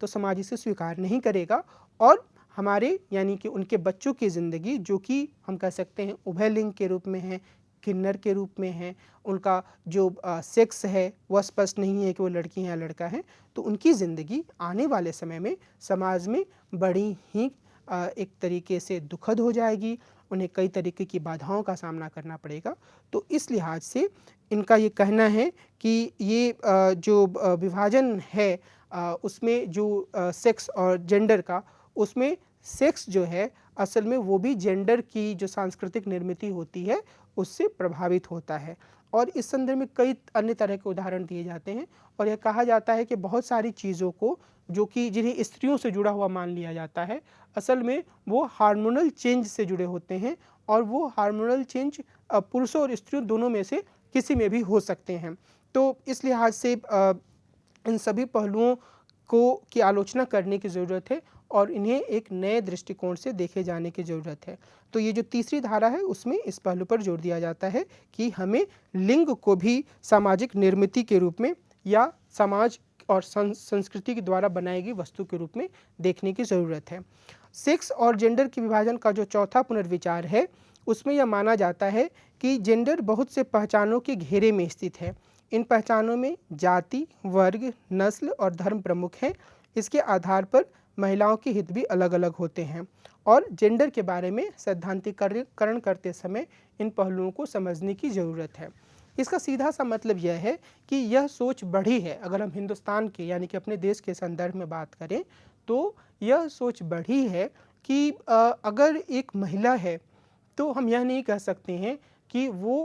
तो समाज इसे स्वीकार नहीं करेगा और हमारे यानी कि उनके बच्चों की ज़िंदगी, जो कि हम कह सकते हैं उभय लिंग के रूप में है, किन्नर के रूप में है, उनका जो सेक्स है वह स्पष्ट नहीं है कि वो लड़की है या लड़का है, तो उनकी ज़िंदगी आने वाले समय में समाज में बड़ी ही एक तरीके से दुखद हो जाएगी, उन्हें कई तरीके की बाधाओं का सामना करना पड़ेगा। तो इस लिहाज से इनका ये कहना है कि ये जो विभाजन है उसमें जो सेक्स और जेंडर का, उसमें सेक्स जो है असल में वो भी जेंडर की जो सांस्कृतिक निर्मित होती है उससे प्रभावित होता है। और इस संदर्भ में कई अन्य तरह के उदाहरण दिए जाते हैं और यह कहा जाता है कि बहुत सारी चीज़ों को जो कि जिन्हें स्त्रियों से जुड़ा हुआ मान लिया जाता है, असल में वो हार्मोनल चेंज से जुड़े होते हैं और वो हार्मोनल चेंज पुरुषों और स्त्रियों दोनों में से किसी में भी हो सकते हैं। तो इस लिहाज से इन सभी पहलुओं की आलोचना करने की ज़रूरत है और इन्हें एक नए दृष्टिकोण से देखे जाने की ज़रूरत है। तो ये जो तीसरी धारा है उसमें इस पहलू पर जोर दिया जाता है कि हमें लिंग को भी सामाजिक निर्मिति के रूप में या समाज और संस्कृति के द्वारा बनाई गई वस्तु के रूप में देखने की ज़रूरत है। सेक्स और जेंडर के विभाजन का जो चौथा पुनर्विचार है उसमें यह माना जाता है कि जेंडर बहुत से पहचानों के घेरे में स्थित है। इन पहचानों में जाति, वर्ग, नस्ल और धर्म प्रमुख हैं। इसके आधार पर महिलाओं के हित भी अलग अलग होते हैं और जेंडर के बारे में सैद्धांतिकरण करते समय इन पहलुओं को समझने की ज़रूरत है। इसका सीधा सा मतलब यह है कि यह सोच बढ़ी है। अगर हम हिंदुस्तान के यानी कि अपने देश के संदर्भ में बात करें तो यह सोच बढ़ी है कि अगर एक महिला है तो हम यह नहीं कह सकते हैं कि वो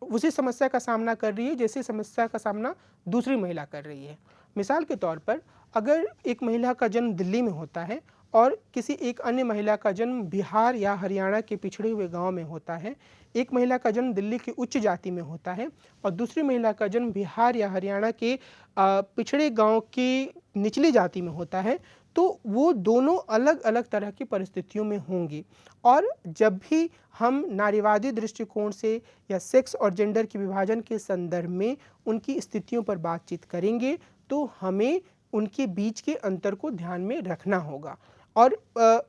उसी समस्या का सामना कर रही है जैसे समस्या का सामना दूसरी महिला कर रही है। मिसाल के तौर पर अगर एक महिला का जन्म दिल्ली में होता है और किसी एक अन्य महिला का जन्म बिहार या हरियाणा के पिछड़े हुए गांव में होता है, एक महिला का जन्म दिल्ली की उच्च जाति में होता है और दूसरी महिला का जन्म बिहार या हरियाणा के पिछड़े गांव की निचली जाति में होता है, तो वो दोनों अलग अलग तरह की परिस्थितियों में होंगी। और जब भी हम नारीवादी दृष्टिकोण से या सेक्स और जेंडर के विभाजन के संदर्भ में उनकी स्थितियों पर बातचीत करेंगे तो हमें उनके बीच के अंतर को ध्यान में रखना होगा। और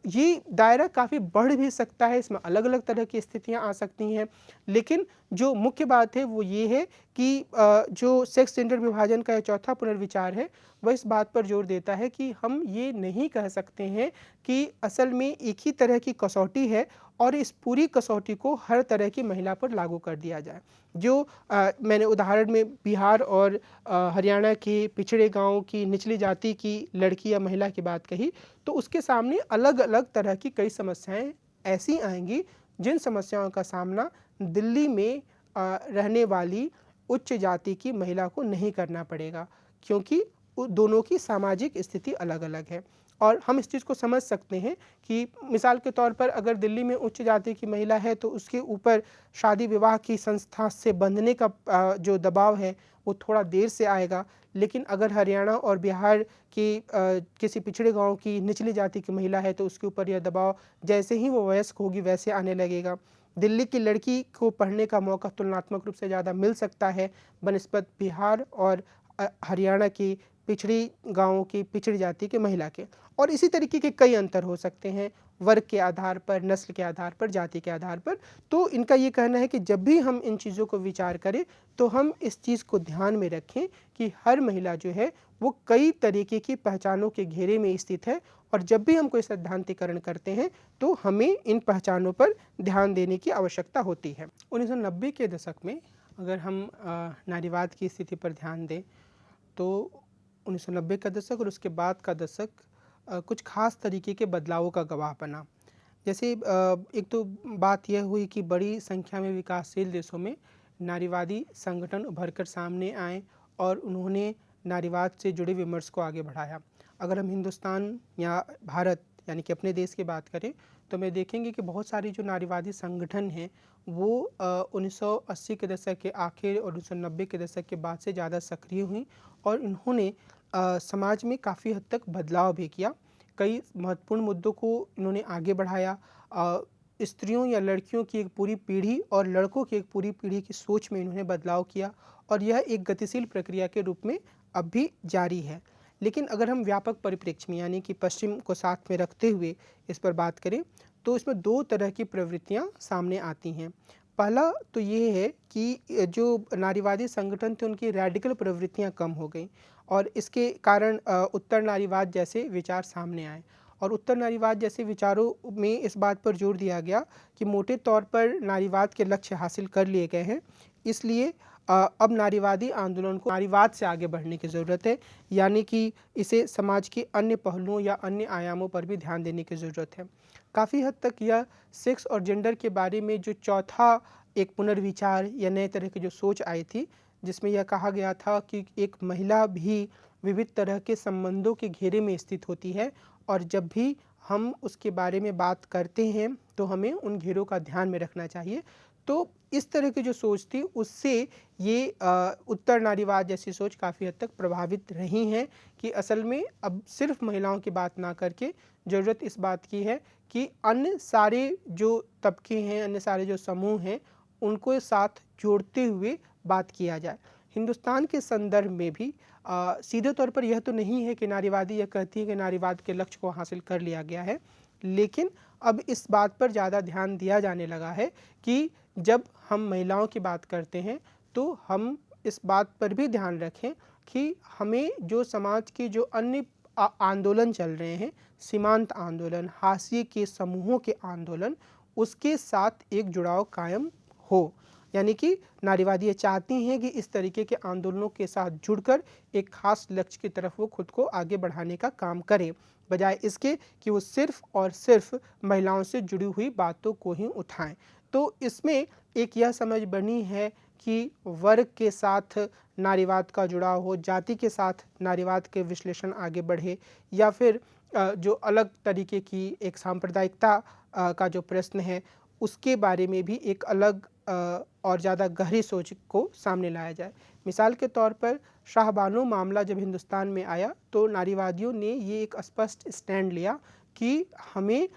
ये दायरा काफ़ी बढ़ भी सकता है, इसमें अलग अलग तरह की स्थितियां आ सकती हैं, लेकिन जो मुख्य बात है वो ये है कि जो सेक्स जेंडर विभाजन का चौथा पुनर्विचार है वह इस बात पर जोर देता है कि हम ये नहीं कह सकते हैं कि असल में एक ही तरह की कसौटी है और इस पूरी कसौटी को हर तरह की महिला पर लागू कर दिया जाए। जो मैंने उदाहरण में बिहार और हरियाणा के पिछड़े गांव की निचली जाति की लड़की या महिला की बात कही, तो उसके सामने अलग अलग तरह की कई समस्याएं ऐसी आएंगी जिन समस्याओं का सामना दिल्ली में रहने वाली उच्च जाति की महिला को नहीं करना पड़ेगा, क्योंकि दोनों की सामाजिक स्थिति अलग अलग है। और हम इस चीज़ को समझ सकते हैं कि मिसाल के तौर पर अगर दिल्ली में उच्च जाति की महिला है तो उसके ऊपर शादी विवाह की संस्था से बंधने का जो दबाव है वो थोड़ा देर से आएगा, लेकिन अगर हरियाणा और बिहार की किसी पिछड़े गांव की निचली जाति की महिला है तो उसके ऊपर यह दबाव जैसे ही वो वयस्क होगी वैसे आने लगेगा। दिल्ली की लड़की को पढ़ने का मौका तुलनात्मक रूप से ज़्यादा मिल सकता है बनिस्बत बिहार और हरियाणा की पिछड़ी गांवों की पिछड़ी जाति की महिला के। और इसी तरीके के कई अंतर हो सकते हैं वर्ग के आधार पर, नस्ल के आधार पर, जाति के आधार पर। तो इनका ये कहना है कि जब भी हम इन चीज़ों को विचार करें तो हम इस चीज़ को ध्यान में रखें कि हर महिला जो है वो कई तरीके की पहचानों के घेरे में स्थित है और जब भी हम कोई सैद्धांतिकरण करते हैं तो हमें इन पहचानों पर ध्यान देने की आवश्यकता होती है। 1990 के दशक में अगर हम नारीवाद की स्थिति पर ध्यान दें तो 1990 का दशक और उसके बाद का दशक कुछ खास तरीके के बदलावों का गवाह बना। जैसे एक तो बात यह हुई कि बड़ी संख्या में विकासशील देशों में नारीवादी संगठन उभर कर सामने आए और उन्होंने नारीवाद से जुड़े विमर्श को आगे बढ़ाया। अगर हम हिंदुस्तान या भारत यानी कि अपने देश की बात करें तो मैं देखेंगे कि बहुत सारी जो नारीवादी संगठन हैं वो 1980 के दशक के आखिर और 1990 के दशक के बाद से ज़्यादा सक्रिय हुई और इन्होंने समाज में काफ़ी हद तक बदलाव भी किया। कई महत्वपूर्ण मुद्दों को इन्होंने आगे बढ़ाया। स्त्रियों या लड़कियों की एक पूरी पीढ़ी और लड़कों की एक पूरी पीढ़ी की सोच में इन्होंने बदलाव किया और यह एक गतिशील प्रक्रिया के रूप में अब भी जारी है। लेकिन अगर हम व्यापक परिप्रेक्ष्य में यानी कि पश्चिम को साथ में रखते हुए इस पर बात करें तो इसमें दो तरह की प्रवृत्तियां सामने आती हैं। पहला तो ये है कि जो नारीवादी संगठन थे उनकी रैडिकल प्रवृत्तियां कम हो गई और इसके कारण उत्तर नारीवाद जैसे विचार सामने आए और उत्तर नारीवाद जैसे विचारों में इस बात पर जोर दिया गया कि मोटे तौर पर नारीवाद के लक्ष्य हासिल कर लिए गए हैं, इसलिए अब नारीवादी आंदोलन को नारीवाद से आगे बढ़ने की ज़रूरत है, यानी कि इसे समाज के अन्य पहलुओं या अन्य आयामों पर भी ध्यान देने की ज़रूरत है। काफ़ी हद तक यह सेक्स और जेंडर के बारे में जो चौथा एक पुनर्विचार या नए तरह की जो सोच आई थी, जिसमें यह कहा गया था कि एक महिला भी विविध तरह के संबंधों के घेरे में स्थित होती है और जब भी हम उसके बारे में बात करते हैं तो हमें उन घेरों का ध्यान में रखना चाहिए। तो इस तरह की जो सोच थी उससे ये उत्तर नारीवाद जैसी सोच काफ़ी हद तक प्रभावित रही हैं कि असल में अब सिर्फ महिलाओं की बात ना करके ज़रूरत इस बात की है कि अन्य सारे जो तबके हैं, अन्य सारे जो समूह हैं, उनको साथ जोड़ते हुए बात किया जाए। हिंदुस्तान के संदर्भ में भी सीधे तौर पर यह तो नहीं है कि नारीवादी यह कहती है कि नारीवाद के लक्ष्य को हासिल कर लिया गया है, लेकिन अब इस बात पर ज़्यादा ध्यान दिया जाने लगा है कि जब हम महिलाओं की बात करते हैं तो हम इस बात पर भी ध्यान रखें कि हमें जो समाज के जो अन्य आंदोलन चल रहे हैं, सीमांत आंदोलन, हाशिए के समूहों के आंदोलन, उसके साथ एक जुड़ाव कायम हो। यानी कि नारीवादी ये चाहती हैं कि इस तरीके के आंदोलनों के साथ जुड़कर एक खास लक्ष्य की तरफ वो खुद को आगे बढ़ाने का काम करें, बजाय इसके कि वो सिर्फ और सिर्फ महिलाओं से जुड़ी हुई बातों को ही उठाएं। तो इसमें एक यह समझ बनी है कि वर्ग के साथ नारीवाद का जुड़ाव हो, जाति के साथ नारीवाद के विश्लेषण आगे बढ़े, या फिर जो अलग तरीके की एक सांप्रदायिकता का जो प्रश्न है, उसके बारे में भी एक अलग और ज़्यादा गहरी सोच को सामने लाया जाए। मिसाल के तौर पर शाहबानो मामला जब हिंदुस्तान में आया तो नारीवादियों ने ये एक स्पष्ट स्टैंड लिया कि हमें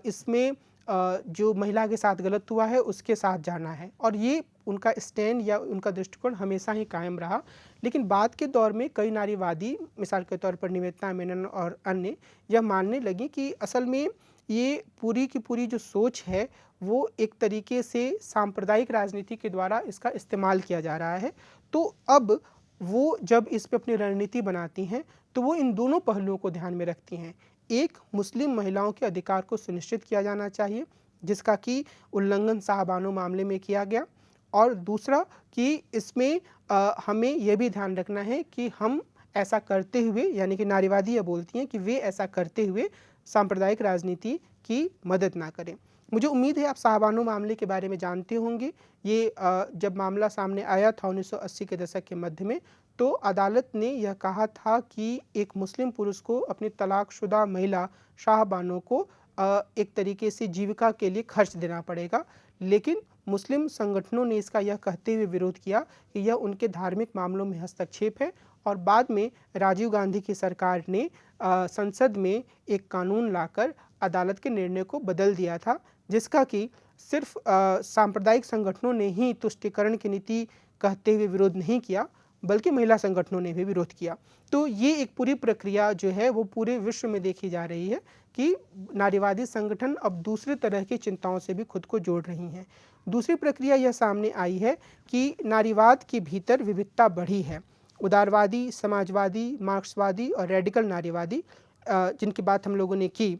इसमें जो महिला के साथ गलत हुआ है उसके साथ जाना है, और ये उनका स्टैंड या उनका दृष्टिकोण हमेशा ही कायम रहा। लेकिन बाद के दौर में कई नारीवादी, मिसाल के तौर पर निवेदिता मेनन और अन्य, यह मानने लगी कि असल में ये पूरी की पूरी जो सोच है वो एक तरीके से सांप्रदायिक राजनीति के द्वारा इसका इस्तेमाल किया जा रहा है। तो अब वो जब इस पे अपनी रणनीति बनाती हैं तो वो इन दोनों पहलुओं को ध्यान में रखती हैं। एक, मुस्लिम महिलाओं के अधिकार को सुनिश्चित किया जाना चाहिए, जिसका कि उल्लंघन शाहबानो मामले में किया गया, और दूसरा कि इसमें हमें यह भी ध्यान रखना है कि हम ऐसा करते हुए, यानी कि नारीवादी यह बोलती हैं कि वे ऐसा करते हुए सांप्रदायिक राजनीति की मदद ना करें। मुझे उम्मीद है आप शाहबानो मामले के बारे में जानते होंगे। ये जब मामला सामने आया था 1980 के दशक के मध्य में, तो अदालत ने यह कहा था कि एक मुस्लिम पुरुष को अपनी तलाकशुदा महिला शाहबानो को एक तरीके से जीविका के लिए खर्च देना पड़ेगा। लेकिन मुस्लिम संगठनों ने इसका यह कहते हुए विरोध किया कि यह उनके धार्मिक मामलों में हस्तक्षेप है, और बाद में राजीव गांधी की सरकार ने संसद में एक कानून लाकर अदालत के निर्णय को बदल दिया था, जिसका कि सिर्फ सांप्रदायिक संगठनों ने ही तुष्टीकरण की नीति कहते हुए विरोध नहीं किया, बल्कि महिला संगठनों ने भी विरोध किया। तो ये एक पूरी प्रक्रिया जो है वो पूरे विश्व में देखी जा रही है कि नारीवादी संगठन अब दूसरे तरह की चिंताओं से भी खुद को जोड़ रही हैं। दूसरी प्रक्रिया यह सामने आई है कि नारीवाद के भीतर विविधता बढ़ी है। उदारवादी, समाजवादी, मार्क्सवादी और रेडिकल नारीवादी, जिनकी बात हम लोगों ने की,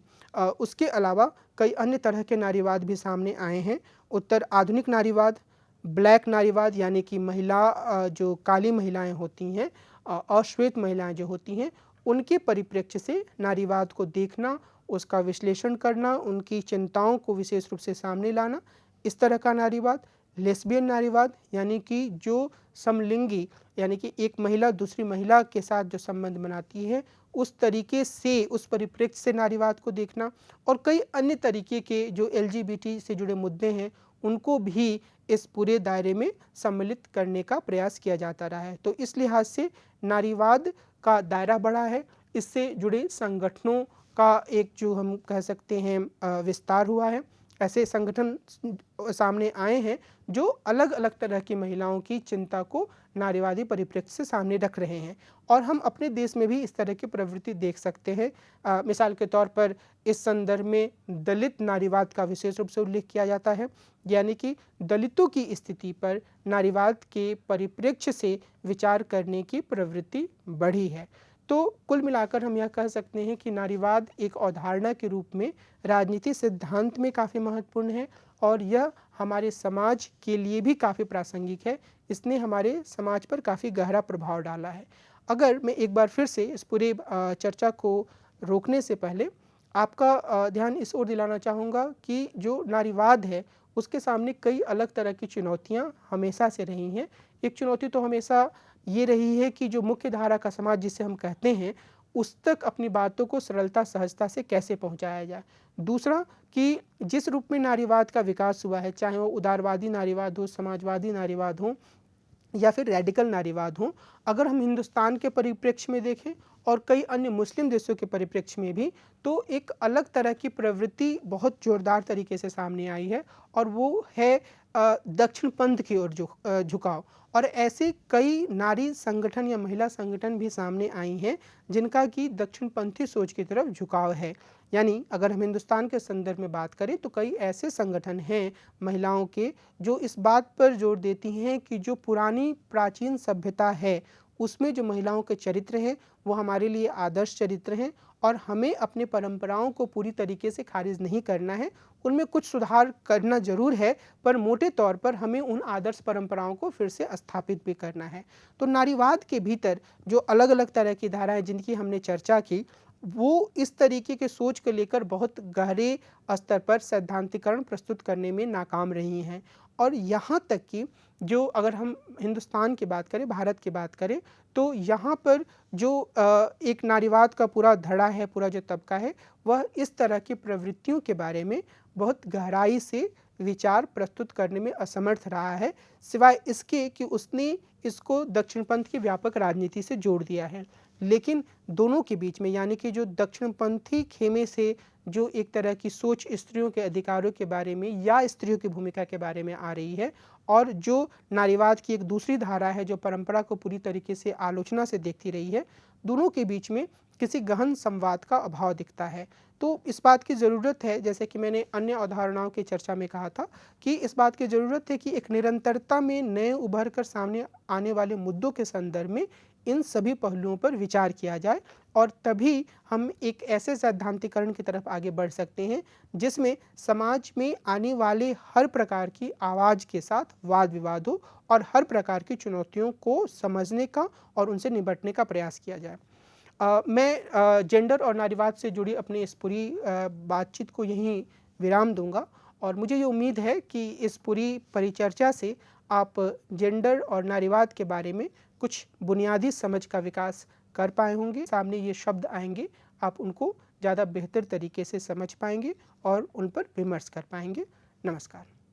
उसके अलावा कई अन्य तरह के नारीवाद भी सामने आए हैं। उत्तर आधुनिक नारीवाद, ब्लैक नारीवाद, यानी कि महिला जो काली महिलाएं होती हैं, अश्वेत महिलाएं जो होती हैं, उनके परिप्रेक्ष्य से नारीवाद को देखना, उसका विश्लेषण करना, उनकी चिंताओं को विशेष रूप से सामने लाना, इस तरह का नारीवाद। लेस्बियन नारीवाद, यानी कि जो समलिंगी, यानी कि एक महिला दूसरी महिला के साथ जो संबंध बनाती है, उस तरीके से, उस परिप्रेक्ष्य से नारीवाद को देखना, और कई अन्य तरीके के जो LGBT से जुड़े मुद्दे हैं उनको भी इस पूरे दायरे में सम्मिलित करने का प्रयास किया जाता रहा है। तो इस लिहाज से नारीवाद का दायरा बढ़ा है, इससे जुड़े संगठनों का एक जो हम कह सकते हैं विस्तार हुआ है। ऐसे संगठन सामने आए हैं जो अलग अलग तरह की महिलाओं की चिंता को नारीवादी परिप्रेक्ष्य से सामने रख रहे हैं, और हम अपने देश में भी इस तरह की प्रवृत्ति देख सकते हैं। मिसाल के तौर पर इस संदर्भ में दलित नारीवाद का विशेष रूप से उल्लेख किया जाता है, यानी कि दलितों की स्थिति पर नारीवाद के परिप्रेक्ष्य से विचार करने की प्रवृत्ति बढ़ी है। तो कुल मिलाकर हम यह कह सकते हैं कि नारीवाद एक अवधारणा के रूप में राजनीति सिद्धांत में काफ़ी महत्वपूर्ण है, और यह हमारे समाज के लिए भी काफ़ी प्रासंगिक है। इसने हमारे समाज पर काफ़ी गहरा प्रभाव डाला है। अगर मैं एक बार फिर से इस पूरे चर्चा को रोकने से पहले आपका ध्यान इस ओर दिलाना चाहूँगा कि जो नारीवाद है उसके सामने कई अलग तरह की चुनौतियाँ हमेशा से रही हैं। एक चुनौती तो हमेशा ये रही है कि जो मुख्य धारा का समाज जिसे हम कहते हैं, उस तक अपनी बातों को सरलता सहजता से कैसे पहुंचाया जाए। दूसरा कि जिस रूप में नारीवाद का विकास हुआ है, चाहे वो उदारवादी नारीवाद हो, समाजवादी नारीवाद हो, या फिर रेडिकल नारीवाद हो, अगर हम हिंदुस्तान के परिप्रेक्ष्य में देखें और कई अन्य मुस्लिम देशों के परिप्रेक्ष्य में भी, तो एक अलग तरह की प्रवृत्ति बहुत जोरदार तरीके से सामने आई है, और वो है दक्षिण पंथ की ओर झुकाव। और ऐसे कई नारी संगठन या महिला संगठन भी सामने आई हैं जिनका कि दक्षिणपंथी सोच की तरफ झुकाव है। यानी अगर हम हिंदुस्तान के संदर्भ में बात करें तो कई ऐसे संगठन हैं महिलाओं के जो इस बात पर जोर देती हैं कि जो पुरानी प्राचीन सभ्यता है उसमें जो महिलाओं के चरित्र हैं वो हमारे लिए आदर्श चरित्र हैं, और हमें अपने परंपराओं को पूरी तरीके से खारिज नहीं करना है, उनमें कुछ सुधार करना जरूर है, पर मोटे तौर पर हमें उन आदर्श परंपराओं को फिर से स्थापित भी करना है। तो नारीवाद के भीतर जो अलग अलग तरह की धाराएं जिनकी हमने चर्चा की, वो इस तरीके के सोच को लेकर बहुत गहरे स्तर पर सैद्धांतिकरण प्रस्तुत करने में नाकाम रही हैं, और यहाँ तक कि जो अगर हम हिंदुस्तान की बात करें, भारत की बात करें, तो यहाँ पर जो एक नारीवाद का पूरा धड़ा है, पूरा जो तबका है, वह इस तरह की प्रवृत्तियों के बारे में बहुत गहराई से विचार प्रस्तुत करने में असमर्थ रहा है, सिवाय इसके कि उसने इसको दक्षिणपंथ की व्यापक राजनीति से जोड़ दिया है। लेकिन दोनों के बीच में, यानी कि जो दक्षिणपंथी खेमे से जो एक तरह की सोच स्त्रियों के अधिकारों के बारे में या स्त्रियों की भूमिका के बारे में आ रही है, और जो नारीवाद की एक दूसरी धारा है जो परंपरा को पूरी तरीके से आलोचना से देखती रही है, दोनों के बीच में किसी गहन संवाद का अभाव दिखता है। तो इस बात की ज़रूरत है, जैसे कि मैंने अन्य अवधारणाओं की चर्चा में कहा था, कि इस बात की ज़रूरत है कि एक निरंतरता में नए उभर कर सामने आने वाले मुद्दों के संदर्भ में इन सभी पहलुओं पर विचार किया जाए, और तभी हम एक ऐसे सैद्धांतिकरण की तरफ आगे बढ़ सकते हैं जिसमें समाज में आने वाले हर प्रकार की आवाज़ के साथ वाद विवाद हो और हर प्रकार की चुनौतियों को समझने का और उनसे निपटने का प्रयास किया जाए। मैं जेंडर और नारीवाद से जुड़ी अपनी इस पूरी बातचीत को यहीं विराम दूंगा, और मुझे ये उम्मीद है कि इस पूरी परिचर्चा से आप जेंडर और नारीवाद के बारे में कुछ बुनियादी समझ का विकास कर पाए होंगे। सामने ये शब्द आएंगे, आप उनको ज़्यादा बेहतर तरीके से समझ पाएंगे और उन पर विमर्श कर पाएंगे। नमस्कार।